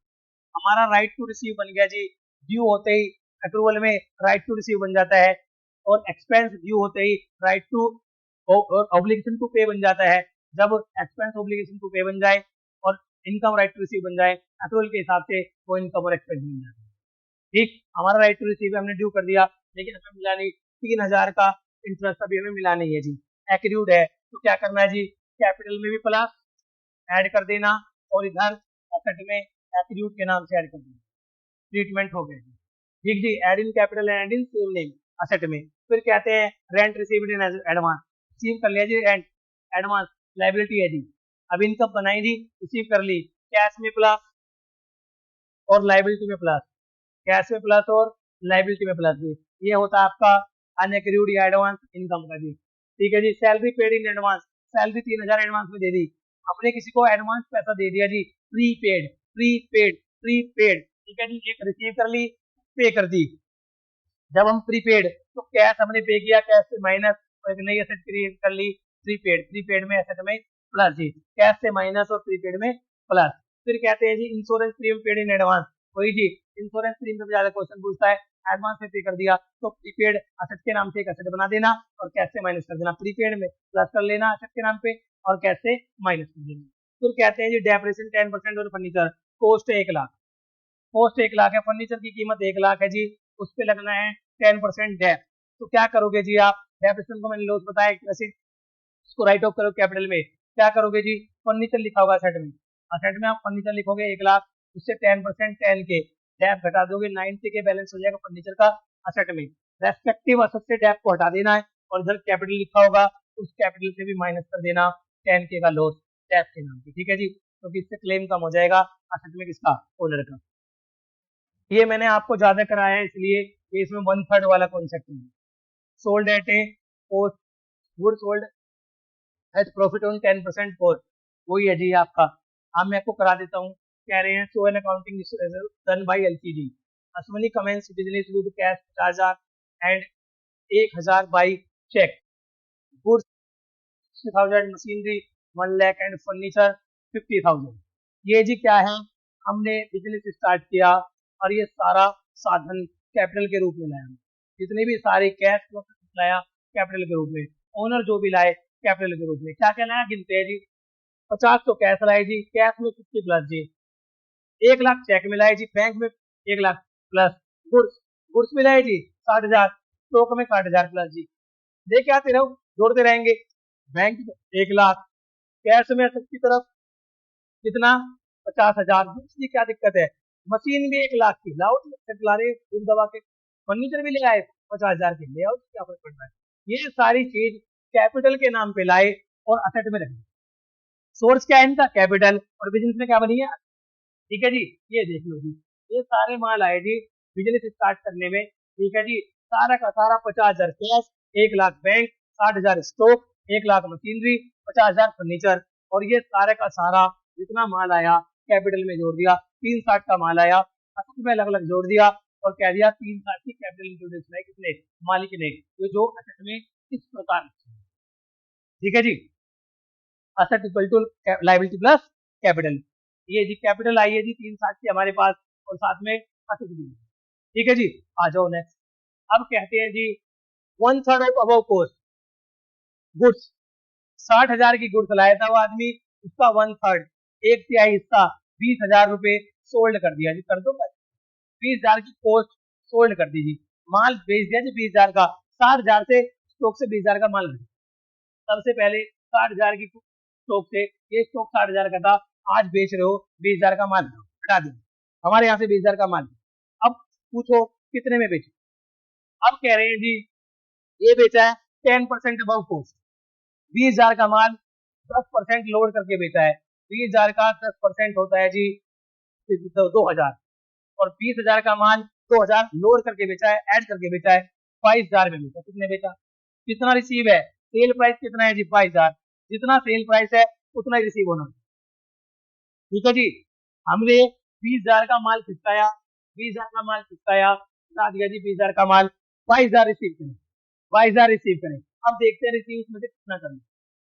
हमारा राइट टू रिसीव बन गया जी, ड्यू होते ही अप्रूवल में राइट टू रिसीव बन जाता है, और एक्सपेंस ड्यू होते ही right to obligation to pay बन जाता है। जब एक्सपेंस ऑब्लिगेशन टू पे बन जाए और इनकम राइट टू रिसीव बन जाए, अप्रूवल के हिसाब से वो इनकम और एक्सपेंस बन जाता है। ठीक, हमारा राइट टू रिसीव हमने ड्यू कर दिया, लेकिन हमें मिला नहीं, 3000 का इंटरेस्ट अभी हमें मिला नहीं है जी, एक्यूड है, तो क्या करना है जी, कैपिटल में भी प्लस ऐड कर देना, और इधर एसेट में एक्यूड के नाम से ऐड कर देना, ट्रीटमेंट हो गया जी। ठीक जी, add in capital and in same name asset में। फिर कहते हैं rent received in advance, receive कर लिया जी रेंट, एडवांस लाइबिलिटी है जी, अब इनकम बनाई जी, रिसीव कर ली, कैश में प्लस और लाइबिलिटी में प्लस, कैश में प्लस और लाइबिलिटी में प्लस जी, ये होता है आपका अनएक्रूड या एडवांस इनकम का जी। ठीक है जी, salary paid in advance, salary 3000 advance में दे दी, अपने किसी को एडवांस पैसा दे दिया जी, प्रीपेड प्रीपेड प्रीपेड, ठीक है जी, एक रिसीव कर ली, पे कर दी। जब हम प्रीपेड, तो कैश हमने पे किया, कैश से माइनस, और एक नई एसेट क्रिएट कर ली, प्रीपेड, प्रीपेड में एसेट में प्लस जी, कैश से माइनस और प्रीपेड में प्लस। फिर कहते हैं जी insurance premium paid in advance, वही जी इंश्योरेंस प्रीमियम से ज्यादा क्वेश्चन पूछता है, एडवांस में पे कर दिया, तो प्रीपेड एसेट के नाम से एक एसेट बना देना, और कैश से माइनस कर देना, प्रीपेड में प्लस कर लेना एसेट के नाम पे, और कैश से माइनस कर देना। फिर कहते हैं जी डेप्रिसिएशन 10% और फर्नीचर, कॉस्ट है 1 लाख, कॉस्ट 1 लाख है, फर्नीचर की कीमत 1 लाख है जी, उस पर लगना है 10% डेप, तो क्या करोगे जी आप, डेप्रिसिएशन को मैंने लॉस बताया कैसे, इसको राइट ऑफ करो कैपिटल में, क्या करोगे जी, फर्नीचर लिखा होगा असेट में, असेट में आप फर्नीचर लिखोगे 1 लाख, उससे 10% 10 के डेप घटा दोगे, 90 के बैलेंस हो जाएगा फर्नीचर का असेट में, रेस्पेक्टिव असेट से डेप को हटा देना है, और इधर कैपिटल लिखा होगा, उस कैपिटल से भी माइनस कर देना 10 के का लॉस डेप के नाम पे। ठीक है जी, तो इससे क्लेम कम हो जाएगा असेट में किसका, ओनर का। ये मैंने आपको ज्यादा कराया है इसलिए कि इसमें 1/3 वाला कॉन्सेप्ट है, sold at A cost, good sold at profit on 10% cost, वही है जी आपका अब मैं आपको करा देता हूँ। कह रहे हैं show an accounting done by LCD. Ashwini commences business with cash 50,000 and 1,000 by cheque. Goods 60,000, machinery 1 lakh and furniture 50,000। ये जी क्या है, हमने बिजनेस स्टार्ट किया और ये सारा साधन कैपिटल के रूप में लाया। जितने भी सारे कैश लाया कैपिटल के रूप में, ओनर जो भी लाए कैपिटल के रूप में। क्या क्या लाया गिनते हैं जी। 50 तो कैश लाए जी, कैश में 50 प्लस जी, 1 लाख चेक में लाए जी, बैंक में 1 लाख प्लस, गुड्स गुड्स में लाए जी 60,000, स्टॉक में 60,000 प्लस जी। देखे आते रहो, जोड़ते रहेंगे। बैंक में 1 लाख, कैश में सबकी तरफ कितना 50,000। इसलिए क्या दिक्कत है, मशीन भी 1 लाख की लाओ, ला रहे दूध दवा के, फर्नीचर भी ले आए 50,000 के, ले आओ, क्या फर्क पड़ रहा है। ये सारी चीज कैपिटल के नाम पे लाए और असेट में रखे। सोर्स क्या है इनका, कैपिटल, और बिजनेस में क्या बनी है, ठीक है जी। ये देख लो जी, ये सारे माल आए जी बिजनेस स्टार्ट करने में, ठीक है जी। सारा का सारा 50,000 cash, 1 lakh bank, 60,000 stock, 1 lakh machinery, 50,000 furniture, और ये सारे का सारा जितना माल आया कैपिटल में जोड़ दिया। 360 का माल आया, असेट में अलग अलग जोड़ दिया और कह दिया 360 की कैपिटल इंक्लूडेशन है किसने, मालिक ने, जो असेट में इस प्रकार, ठीक है जी। Asset equal to liability plus capital. ये जी कैपिटल आई है जी 360 की हमारे पास, और साथ में असेट भी, ठीक है जी। आ जाओ नेक्स्ट। अब कहते हैं जी 1/3 ऑफ अबव कॉस्ट गुड्स। 60,000 की गुड्स लाया था वो आदमी, उसका 1/3, 1/3 हिस्सा 20,000 रुपए सोल्ड कर दिया जी। कर दो 20,000 की कॉस्ट सोल्ड कर दी जी, माल बेच दिया जी 20,000 का। 60,000 से स्टॉक से 20,000 का माल, सबसे पहले 60,000 की स्टॉक से, ये स्टॉक 60,000 का था, आज बेच रहे हो 20,000 का माल, हटा दो हमारे यहाँ से 20,000 का माल। अब पूछो कितने में बेचो। अब कह रहे हैं जी ये बेचा है 10% अबव कॉस्ट, 20,000 का माल 10% लोड करके बेचा है। 20,000 का 10% होता है जी 2,000, और 20,000 का माल 2,000 लोड करके बेचा है, ऐड करके बेचा है, 22,000 में बेचा। कितने बेचा, कितना रिसीव है, सेल प्राइस कितना है जी 22,000, जितना सेल प्राइस है उतना ही रिसीव होना, ठीक है जी। हमने 20,000 का माल खिसकाया, 20,000 का माल खिसकाया, बता दिया जी 20,000 का माल, 22,000 रिसीव करें, 22,000 रिसीव करें। अब देखते हैं रिसीव में से कितना करना।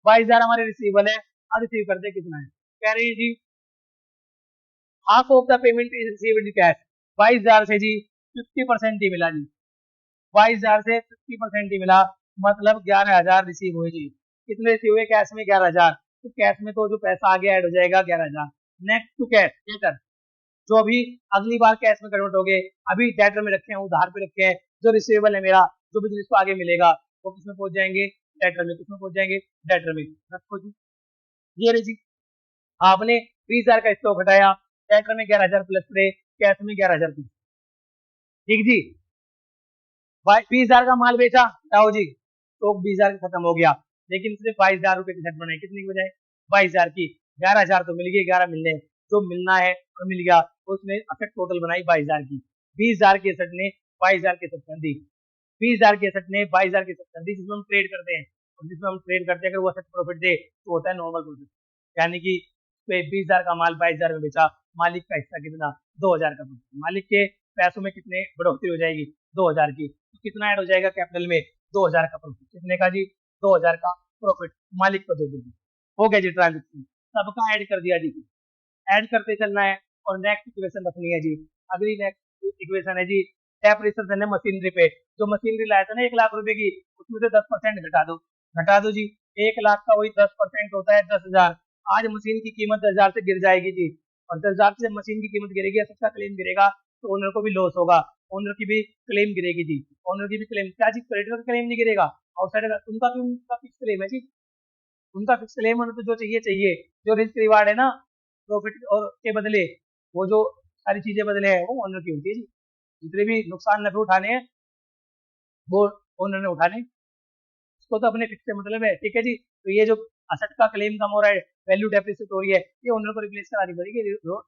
22,000 हमारे रिसीवेबल है, अब रिसीव करते कितना है, कह रहे हैं जी half of the payment is received in cash. 22,000 से जी 50% ही मिला जी, 22,000 से 50% ही मिला, मतलब 11,000 रिसीव हुए जी। कितने रिसीव हुए कैश में, 11,000। तो कैश में तो जो पैसा आगे ऐड हो जाएगा 11,000। नेक्स्ट टू कैश, डेटर, जो अभी अगली बार कैश में कन्वर्ट हो गए, अभी डेटर में रखे हैं, उधार पे रखे हैं, जो रिसीवेबल है मेरा, जो बिजनेस को आगे मिलेगा, वो किसमें पहुंच जाएंगे, डेटर में। किसमें पहुंच जाएंगे, डेटर में। रखो जी, ये रही जी, आपने 20,000 का स्टॉक हटाया, डेटर में 11,000 प्लस रहे, कैश में 11,000 प्लस, ठीक जी। 20,000 का माल बेचा, हटाओ जी, स्टॉक 20,000 का खत्म हो गया, लेकिन सिर्फ 22,000 रुपए की सेट बनाई, कितनी की बजाय 22,000 की। 11,000 तो मिल गई, 11 मिलने, जो मिलना है और मिल गया, उसने असेट टोटल बनाई 22,000 की। 20,000 की असेट ने 22,000 की असेट कर दी, 20,000 की असेट ने 22,000 की असेट कर दी, जिसमें हम ट्रेड करते हैं, और जिसमें हम ट्रेड करते हैं अगर वो असेट प्रॉफिट दे तो होता है नॉर्मल प्रॉफिट, यानी कि 20,000 का माल 22,000 में बेचा, मालिक का हिस्सा कितना, 2,000 का। मालिक के पैसों में कितने बढ़ोतरी हो जाएगी, 2,000 की। तो कितना ऐड हो जाएगा कैपिटल में, 2,000 का प्रॉफिट। कितने का जी, 2,000 का प्रॉफिट मालिक को दे देंगे। हो गया जी ट्रांजेक्शन, सबका ऐड कर दिया जी, ऐड करते चलना है। और नेक्स्ट इक्वेशन रखनी है जी, अगली नेक्स्ट इक्वेशन है जी डेप्रिसिएशन है मशीनरी पे। जो मशीनरी लाया था ना 1 लाख रुपए की, उसमें से 10% घटा दो, घटा दो जी। 1 लाख का वही 10% होता है 10,000। आज मशीन की कीमत 10,000 से गिर जाएगी जी, और 10,000 से जब मशीन की कीमत गिरेगी, असेट का क्लेम गिरेगा, तो ओनर को भी लॉस होगा, ओनर की भी क्लेम गिरेगी जी, ओनर की भी क्लेम। क्या जी, क्रेडिटर का क्लेम नहीं गिरेगा, आउटसाइडर उनका भी, उनका फिक्स क्लेम है जी, उनका फिक्स क्लेम होना, तो जो चाहिए चाहिए, जो रिस्क रिवार्ड है ना प्रॉफिट और के बदले, वो जो सारी चीजें बदले हैं वो ओनर की होती है जी। जितने भी नुकसान नफे उठाने हैं वो ओनर ने उठाने, उसको तो अपने फिक्स से मतलब है, ठीक है जी। तो ये जो असेट का क्लेम कम हो रहा है, वैल्यू डेप्रिसिएट हो रही है, ये ओनर को रिप्लेस करानी पड़ेगी,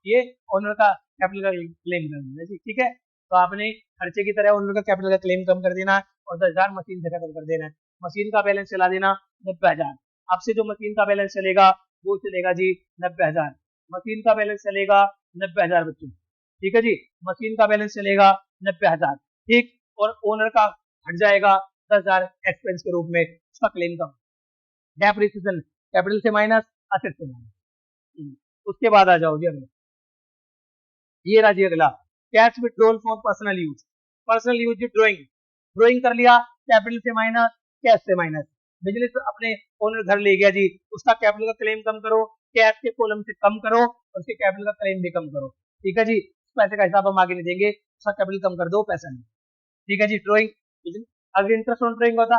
ये ओनर का कैपिटल का क्लेम करना है जी, ठीक है। तो आपने खर्चे की तरह ओनर का कैपिटल का क्लेम कम कर देना, और 10,000 मशीन से खत्म कर देना है। मशीन का बैलेंस चला देना 90,000। आपसे जो मशीन का बैलेंस चलेगा वो चलेगा जी 90,000। मशीन का बैलेंस चलेगा 90,000 बच्चों, ठीक है जी, मशीन का बैलेंस चलेगा 90,000, ठीक, और ओनर का हट जाएगा 10,000 एक्सपेंस के रूप में, उसका क्लेम कम। डेप्रिसिएशन कैपिटल से माइनस, असेट से माइनस। उसके बाद आ जाओ जी अगला, ये रहा जी अगला, cash withdrawal for personal use. Personal use drawing, drawing कर लिया, कैपिटल से माइनस, कैश से माइनस। बिजनेस अपने ओनर घर ले गया जी, उसका कैपिटल का क्लेम कम करो, कैश के कॉलम से कम करो और उसके कैपिटल का क्लेम भी कम करो, ठीक है जी, पैसे का हिसाब हम आगे नहीं देंगे, उसका कैपिटल कम कर दो, पैसा नहीं, ठीक है जी। ड्रॉइंग, अगर इंटरेस्ट ऑन ड्रॉइंग होता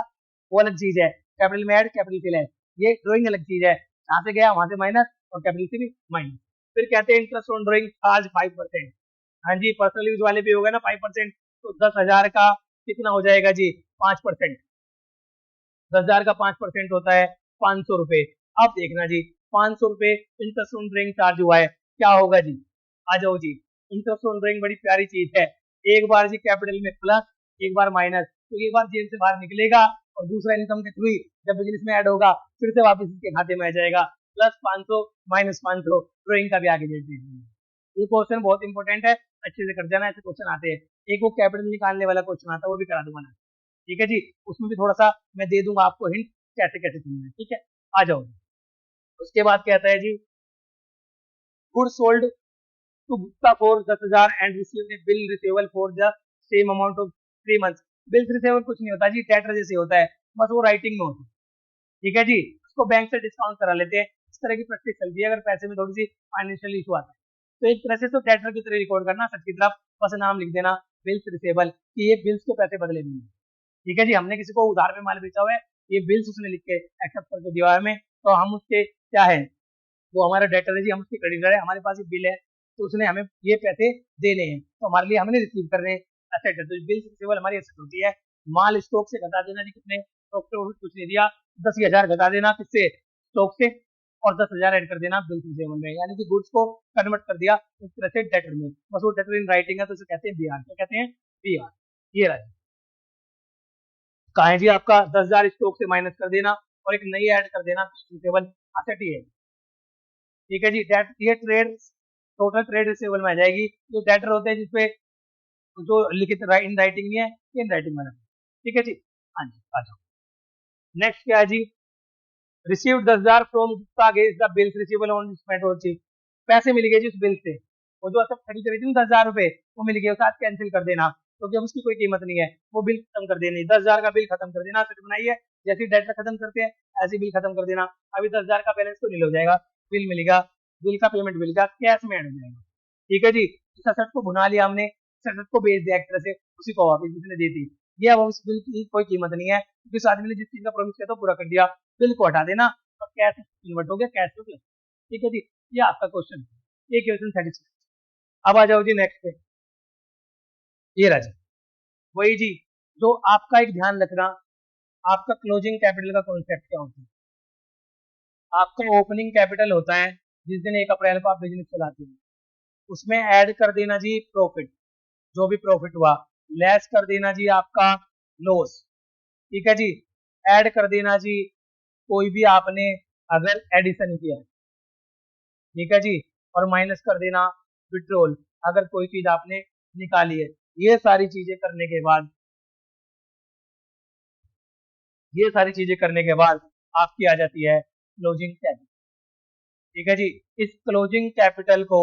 वो अलग चीज है, कैपिटल में ऐड कैपिटल से लेस, ये ड्रॉइंग अलग चीज है, यहाँ से गया वहां से माइनस और कैपिटल से भी माइनस। फिर कहते हैं इंटरेस्ट ऑन ड्रॉइंग चार्ज 5%। हाँ जी, पर्सनल यूज वाले पे होगा ना 5%, तो 10,000 का कितना हो जाएगा जी, 5%। 10,000 का 5% होता है 500 रुपए। अब देखना जी, 500 रुपए इंटरेस्ट ऑन ड्रॉइंग चार्ज हुआ है, क्या होगा जी, आ जाओ जी। इंटरेस्ट ऑन ड्रॉइंग बड़ी प्यारी चीज है, एक बार जी कैपिटल में प्लस, एक बार माइनस, तो एक बार जेल से बाहर निकलेगा और दूसरा इनकम के थ्रू जब बिजनेस में ऐड होगा फिर से वापस इसके खाते में आ जाएगा, प्लस 500 माइनस 500, ड्रॉइंग का भी आगे देख दीजिए। ये क्वेश्चन बहुत इंपॉर्टेंट है, अच्छे से कर जाना, ऐसे क्वेश्चन आते हैं। एक वो कैपिटल निकालने वाला क्वेश्चन आता है, वो भी करा दूंगा ना, ठीक है जी, उसमें भी थोड़ा सा मैं दे दूंगा आपको हिंट कैसे कैसे चलना है, ठीक है, आ जाओ। उसके बाद कहता है जी, good sold to Gupta for 10,000 and received a bill receivable for the same amount of 3 months. Bill receivable कुछ नहीं होता जी, डेटर जैसे होता है, बस वो राइटिंग में होता है, ठीक है जी, उसको बैंक से डिस्काउंट करा लेते हैं, इस तरह की प्रैक्टिस चलती है अगर पैसे में थोड़ी सी फाइनेंशियल इशू आता है, तो एक तरह से तो डेटर की तरह रिकॉर्ड करना, सच की तरफ बस नाम लिख देना बिल्स रिसीवेबल, कि ये बिल्स के पैसे बदले में, ठीक है जी, हमने किसी को उधार में माल बेचा हुआ है, ये बिल्स उसने लिख के एक्सेप्ट करके दिया है हमें, तो हम उसके क्या है, वो हमारा डेटर है जी, हम उसके क्रेडिटर है, हमारे पास ये बिल है, तो उसने हमें ये पैसे देने हैं, तो हमारे लिए हमने रिसीव करने हैं, एसेट है, तो बिल्स रिसीवेबल हमारी एसेट होती है। माल स्टॉक से घटा देना जी, कितने स्टॉक से कुछ नहीं दिया, 10,000 घटा देना किससे, स्टॉक से, और 10,000 ऐड कर देना बिल्स रिसीवेबल में, यानी कि गुड्स को कन्वर्ट कर दिया एक तरह से डेटर में, बस वो डेटर इन राइटिंग है, तो इसे कहते हैं बीआर, क्या कहते हैं, बीआर। ये रहा कहा है जी आपका 10,000 स्टॉक से माइनस कर देना और एक नई ऐड कर देना, रिसीवेबल असेट ही है, ठीक है जी। डेट ये ट्रेड टोटल ट्रेड रिसीवेबल में आ जाएगी, जो डेटर होते हैं जिसपे जो लिखित इन राइटिंग नहीं है, इन राइटिंग में, ठीक है जी। हाँ जी, आ जाओ। नेक्स्ट क्या है जी, received 10,000 from Gupta against the bills receivable on this method जी, पैसे मिल गए जी उस बिल से, वो जो सब खरीद रही थी 10,000 रुपए वो मिल गए, साथ कैंसिल कर देना, क्योंकि अब उसकी कोई कीमत नहीं है, वो बिल खत्म कर देनी, 10,000 का बिल खत्म कर देना, सेट बनाइए, जैसे डेट खत्म करते हैं ऐसे बिल खत्म कर देना। अभी 10,000 का बैलेंस तो नील हो जाएगा, बिल मिलेगा, बिल का पेमेंट मिलेगा, कैश में ऐड हो जाएगा, ठीक है जी। इस असेट को भुना लिया हमने, इस असेट को बेच दिया एक तरह से, उसी को वापस जिसने दी थी, ये अब उस बिल की कोई कीमत नहीं है, क्योंकि उस आदमी ने जिस चीज का प्रॉमिस किया था पूरा कर दिया, बिल को हटा देना और कैश कन्वर्ट हो गया, कैश में प्लस, ठीक है जी। ये आपका क्वेश्चन, ये क्वेश्चन सेटिस्फाइड। अब आ जाओ जी नेक्स्ट पे, ये रहा जी, वही जी, जो आपका एक ध्यान रखना, आपका क्लोजिंग कैपिटल का कॉन्सेप्ट क्या होता है। आपका ओपनिंग कैपिटल होता है जिस दिन 1 अप्रैल को आप बिजनेस चलाते हैं, उसमें ऐड कर देना जी प्रॉफिट, जो भी प्रॉफिट हुआ, लेस कर देना जी आपका लॉस, ठीक है जी, ऐड कर देना जी कोई भी आपने अगर एडिशन किया, ठीक है जी, और माइनस कर देना विड्रॉल, अगर कोई चीज आपने निकाली है। ये सारी चीजें करने के बाद, ये सारी चीजें करने के बाद आपकी आ जाती है क्लोजिंग कैपिटल, ठीक है जी। इस क्लोजिंग कैपिटल को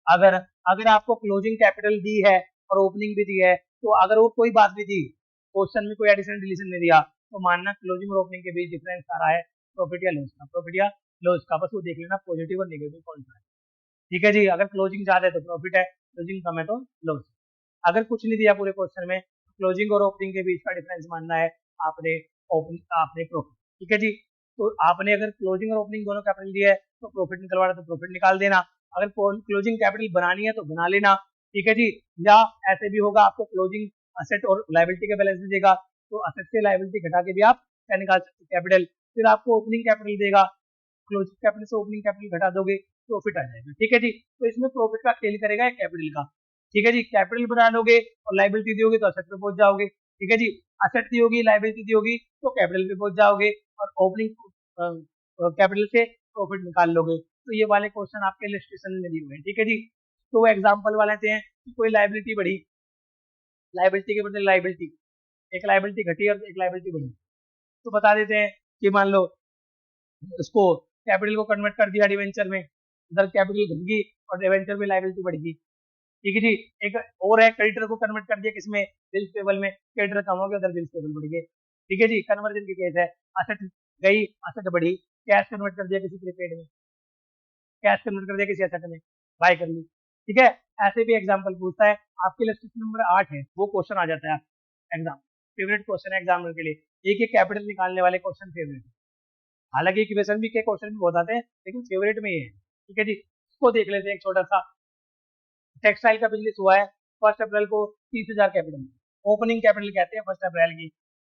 अगर अगर आपको क्लोजिंग कैपिटल दी है और ओपनिंग भी दी है, तो अगर वो कोई बात भी दी, क्वेश्चन में कोई एडिशन डिलीशन नहीं दिया, तो मानना क्लोजिंग और ओपनिंग के बीच डिफरेंस आ रहा है प्रॉफिट या लॉस का, प्रॉफिट या लॉस का, बस वो देख लेना पॉजिटिव और नेगेटिव कौन सा है, ठीक है जी। अगर क्लोजिंग ज्यादा है तो प्रॉफिट है, क्लोजिंग कम है तो लॉस। अगर कुछ नहीं दिया पूरे क्वेश्चन में, क्लोजिंग और ओपनिंग के बीच का डिफरेंस मानना है आपने आपने प्रॉफिट, ठीक है जी। तो आपने अगर क्लोजिंग और ओपनिंग दोनों कैपिटल दिया है तो प्रॉफिट निकलवाना, तो प्रॉफिट निकाल देना, अगर क्लोजिंग कैपिटल बनानी है तो बना लेना, ठीक है जी। या ऐसे भी होगा, आपको क्लोजिंग असेट और लाइबिलिटी का बैलेंस देगा, तो असेट से लाइबिलिटी घटा के भी आप क्या निकाल सकते कैपिटल, फिर आपको ओपनिंग कैपिटल देगा, क्लोजिंग कैपिटल से ओपनिंग कैपिटल घटा दोगे, प्रॉफिट आ जाएगा, ठीक है जी। तो इसमें प्रॉफिट का खेल करेगा कैपिटल का, ठीक है जी। कैपिटल बना लोगे और लाइबिलिटी दी होगी तो असेट पे पहुंच जाओगे, ठीक है जी। असेट दी होगी, लाइबिलिटी दी होगी तो कैपिटल पे पहुंच जाओगे, और ओपनिंग कैपिटल से प्रॉफिट निकाल लोगे, तो ये वाले क्वेश्चन आपके इलस्ट्रेशन में दिए हुए हैं, ठीक है जी। तो वो एग्जाम्पल वाले थे कि कोई लाइबिलिटी बढ़ी, लाइबिलिटी के बदले लाइबिलिटी, एक लाइबिलिटी घटी और एक लाइबिलिटी बढ़ी, तो बता देते हैं कि मान लो उसको कैपिटल को कन्वर्ट कर दिया डिवेंचर में, इधर कैपिटल घट गई और डिवेंचर में लाइबिलिटी बढ़ गई, ठीक है जी। एक और है क्रेडिटर को कन्वर्ट कर दिया किसमें, बिल्स पेबल में, क्रेडिटर कम हो गया उधर बिल्स पेबल बढ़ गए, ठीक है जी। कन्वर्जन की केस है, असेट गई असेट बढ़ी, कैश कन्वर्ट कर दिया किसी प्रीपेड में, कैश कन्वर्ट कर दिया किसी एसेट में, बाय कर ली, ठीक है। ऐसे भी एग्जांपल पूछता है, आपके लिए स्टेप नंबर 8 है, वो क्वेश्चन आ जाता है एग्जाम, फेवरेट क्वेश्चन है एग्जामिनर के लिए। एक कैपिटल निकालने वाले क्वेश्चन फेवरेट, हालांकि इक्वेशन भी के क्वेश्चन भी बहुत आते हैं, लेकिन फेवरेट में ये है, ठीक है जी। इसको देख लेते हैं, एक छोटा सा टेक्सटाइल का बिजनेस हुआ है 1 अप्रैल को, 30,000 कैपिटल, ओपनिंग कैपिटल कहते हैं 1 अप्रैल की।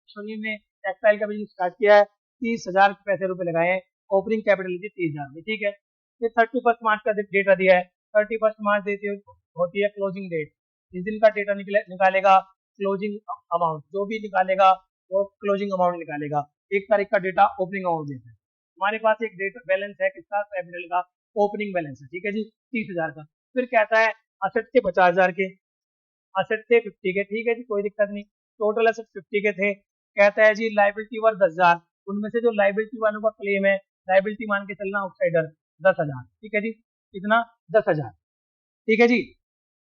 सुनील ने टेक्सटाइल का बिजनेस स्टार्ट किया है, 30,000 पैसे रुपए लगाए हैं, ओपनिंग कैपिटल लीजिए 30,000 में, ठीक है। ये 31 मार्च का डेटा दिया है, 31 मार्च देती होती है क्लोजिंग डेट, इस दिन का डेटा निकालेगा क्लोजिंग अमाउंट, जो भी निकालेगा वो क्लोजिंग अमाउंट निकालेगा, 1 तारीख का डेटा ओपनिंग अमाउंट देता है। हमारे पास एक डेटा बैलेंस है किसका, कैपिटल का ओपनिंग बैलेंस है, ठीक है जी, 30,000 का। फिर कहता है असेट थे 50,000 के, असेट थे 50 के, ठीक है जी, कोई दिक्कत नहीं, टोटल असेट 50 के थे। कहता है जी लाइबिलिटी वर 10,000, उनमें से जो लाइबिलिटी वालों का क्लेम है, लाइबिलिटी मान के चलना आउटसाइडर 10,000, ठीक है जी, कितना 10,000, ठीक है जी।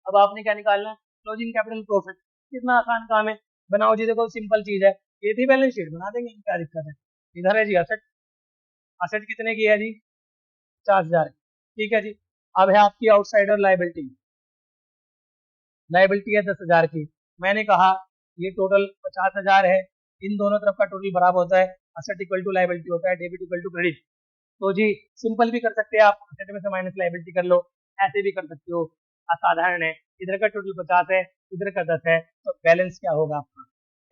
अब आपने क्या निकालना है, क्लोजिंग कैपिटल प्रॉफिट, कितना आसान काम है, बनाओ जी, देखो सिंपल चीज है, ये थी बैलेंस शीट, बना देंगे, क्या दिक्कत है। इधर है जी असेट, असेट कितने की है जी 50,000, ठीक है जी। अब है आपकी आउटसाइडर लाइबिलिटी, लाइबिलिटी है 10,000 की, मैंने कहा ये टोटल 50,000 है, इन दोनों तरफ का टोटल बराबर होता है, असेट इक्वल टू लाइबिलिटी होता है, डेबिट इक्वल टू क्रेडिट। तो जी सिंपल भी कर सकते हैं आप, असेट में से माइनस लाइबिलिटी कर लो, ऐसे भी कर सकते हो, असाधारण है। इधर का टोटल 50 है, इधर का 10 है, तो बैलेंस क्या होगा आपका,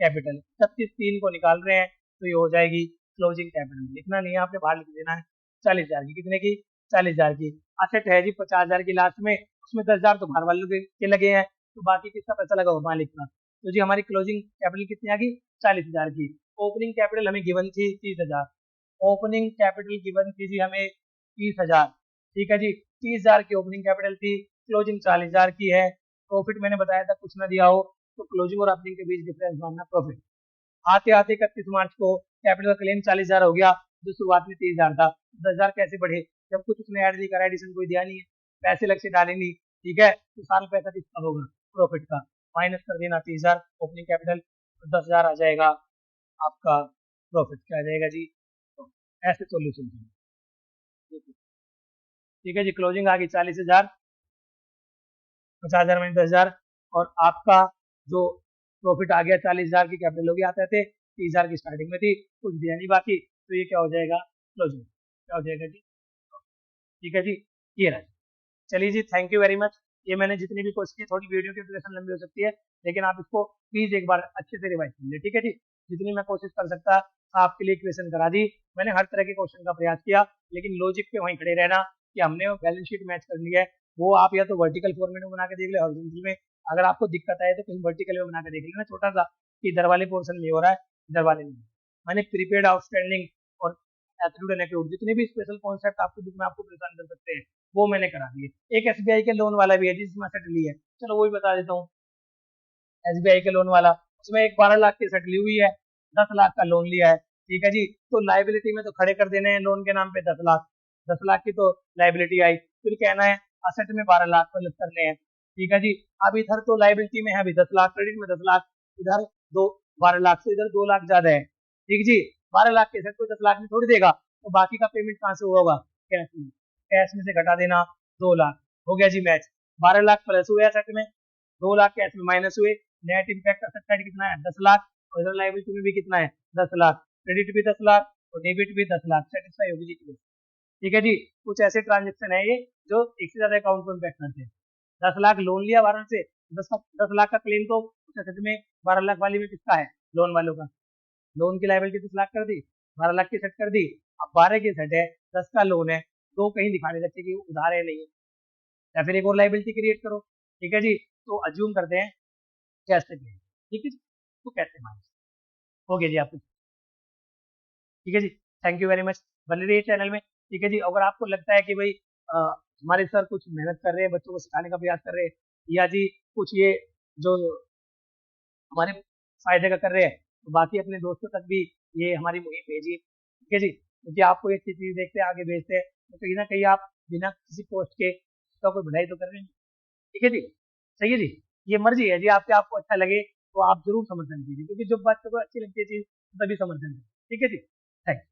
कैपिटल 36,3 को निकाल रहे हैं, तो ये हो जाएगी क्लोजिंग कैपिटल, लिखना नहीं है आपने, बाहर लिख देना है 40,000 की, कितने की 40,000 की। असेट है जी 50,000 की लास्ट में, उसमें 10,000 तो घर वालों के लगे हैं, तो बाकी किसका पैसा लगा हो, मालिक का। तो जी हमारी क्लोजिंग कैपिटल कितनी आ गई 40,000 की। ओपनिंग कैपिटल हमें गिवन थी 30,000, ओपनिंग कैपिटल गिवन थी जी हमें 30,000, ठीक है जी, 30,000 की ओपनिंग कैपिटल थी, क्लोजिंग 40,000 की है। प्रॉफिट मैंने बताया था कुछ ना दिया हो तो क्लोजिंग और ओपनिंग के बीच डिफरेंस मानना प्रॉफिट। आते आते 31 मार्च को कैपिटल का क्लेम 40,000 हो गया, जो शुरुआत में 30,000 था, 10,000 कैसे बढ़े, जब कुछ उसने ऐड नहीं करा, एडिशन कोई दिया नहीं है, पैसे लग से डाले नहीं, ठीक है, तो सारा पैसा किसका होगा, प्रॉफिट का, माइनस कर देना 30,000 ओपनिंग कैपिटल, तो 10,000 आ जाएगा आपका प्रॉफिट, क्या आ जाएगा जी, तो ऐसे सोल्यूशन, ठीक है जी। क्लोजिंग आ गई 40,000, 50,000 में 10,000, और आपका जो प्रॉफिट आ गया 40,000 की कैपिटल होगी, आते थे 30,000 की स्टार्टिंग में थी, कुछ दिया नहीं बाकी, तो ये क्या हो जाएगा क्लोजिंग, क्या हो जाएगा जी, ठीक है जी, ये रहा। चलिए जी, थैंक यू वेरी मच। ये मैंने जितनी भी कोशिश की, थोड़ी वीडियो की ड्यूरेशन लंबी हो सकती है, लेकिन आप इसको प्लीज एक बार अच्छे से रिवाइज कर लीजिए, ठीक है जी। जितनी मैं कोशिश कर सकता आपके लिए इक्वेशन करा दी, मैंने हर तरह के क्वेश्चन का प्रयास किया, लेकिन लॉजिक पे वहीं खड़े रहना कि हमने वो बैलेंस शीट मैच करनी है, वो आप या तो वर्टिकल फॉर्मेट में बना के देख ले, हॉरिजॉन्टल में, अगर आपको दिक्कत आए तो कहीं वर्टिकल में बना के देख लेना छोटा सा, कि इधर वाले पोर्शन में हो रहा है, इधर वाले में। मैंने प्रीपेड आउटस्टैंडिंग और एप्टीट्यूड एंड एक्यूट जितने भी स्पेशल कॉन्सेप्ट आपको बुक में आपको परेशान कर सकते हैं, वो मैंने करा दिए। एक एसबीआई के लोन वाला भी है जिसमें सेट ली है, चलो वो भी बता देता हूँ। एसबीआई के लोन वाला, उसमें एक 12 लाख की सेट ली हुई है, 10 लाख का लोन लिया है, ठीक है जी। तो लाइबिलिटी में तो खड़े कर देने हैं लोन के नाम पे 10 लाख, 10 लाख की तो लाइबिलिटी आई, फिर कहना है असेट में 12 लाख प्लस करने हैं, ठीक है जी। अब इधर तो लाइबिलिटी में है अभी 10 लाख, क्रेडिट में 10 लाख, इधर दो 12 लाख से इधर 2 लाख ज्यादा है, ठीक जी। 12 लाख के सेट को 10 लाख में थोड़ी देगा, तो बाकी का पेमेंट कहाँ से हुआ होगा, कैश में, कैश में से घटा देना 2 लाख, हो गया जी मैच। 12 लाख प्लस हुए सेट में, 2 लाख कैश में माइनस हुए, नेट इम्पैक्ट असेट साइड कितना है 10 लाख, और इधर लायबिलिटी में भी कितना है 10 लाख, क्रेडिट भी 10 लाख और डेबिट भी 10 लाख, सेटिस्फाई होगी जी, ठीक है जी। कुछ ऐसे ट्रांजेक्शन है ये जो एक से ज्यादा अकाउंट को इम्पैक्ट करते हैं। 10 लाख लोन लिया 12 से, 10 लाख का क्लेम तो असेट में 12 लाख वाली में किसका है, लोन वालों का, लोन की लायबिलिटी 10 लाख कर दी, 12 लाख की सेट कर दी, अब 12 की सेट है, 10 का लोन है, तो कहीं दिखाने लगते कि उधार है नहीं है, या फिर एक और लाइबिलिटी क्रिएट करो, ठीक है जी। तो अज्यूम करते हैं कैसे क्लेम, ठीक है जी, तो कैसे माइनस हो गया जी आपको, ठीक है जी। थैंक यू वेरी मच, बने रहिए चैनल में, ठीक है जी। अगर आपको लगता है कि भाई हमारे सर कुछ मेहनत कर रहे हैं, बच्चों को सिखाने का प्रयास कर रहे हैं, या जी कुछ ये जो हमारे फायदे का कर रहे हैं, तो बाकी अपने दोस्तों तक भी ये हमारी मुहिम भेजिए, ठीक है जी। क्योंकि आपको ये अच्छी चीज देखते हैं, आगे भेजते हैं, तो कहीं ना कहीं आप बिना किसी पोस्ट के उसका कोई बढ़ाई तो कर रहे हैं, ठीक है जी। सही है जी। ये मर्जी है जी आपकी, आपको अच्छा लगे तो आप जरूर समर्थन कीजिए, क्योंकि जब बच्चों को अच्छी लगती है चीज तभी समर्थन करें, ठीक है जी। थैंक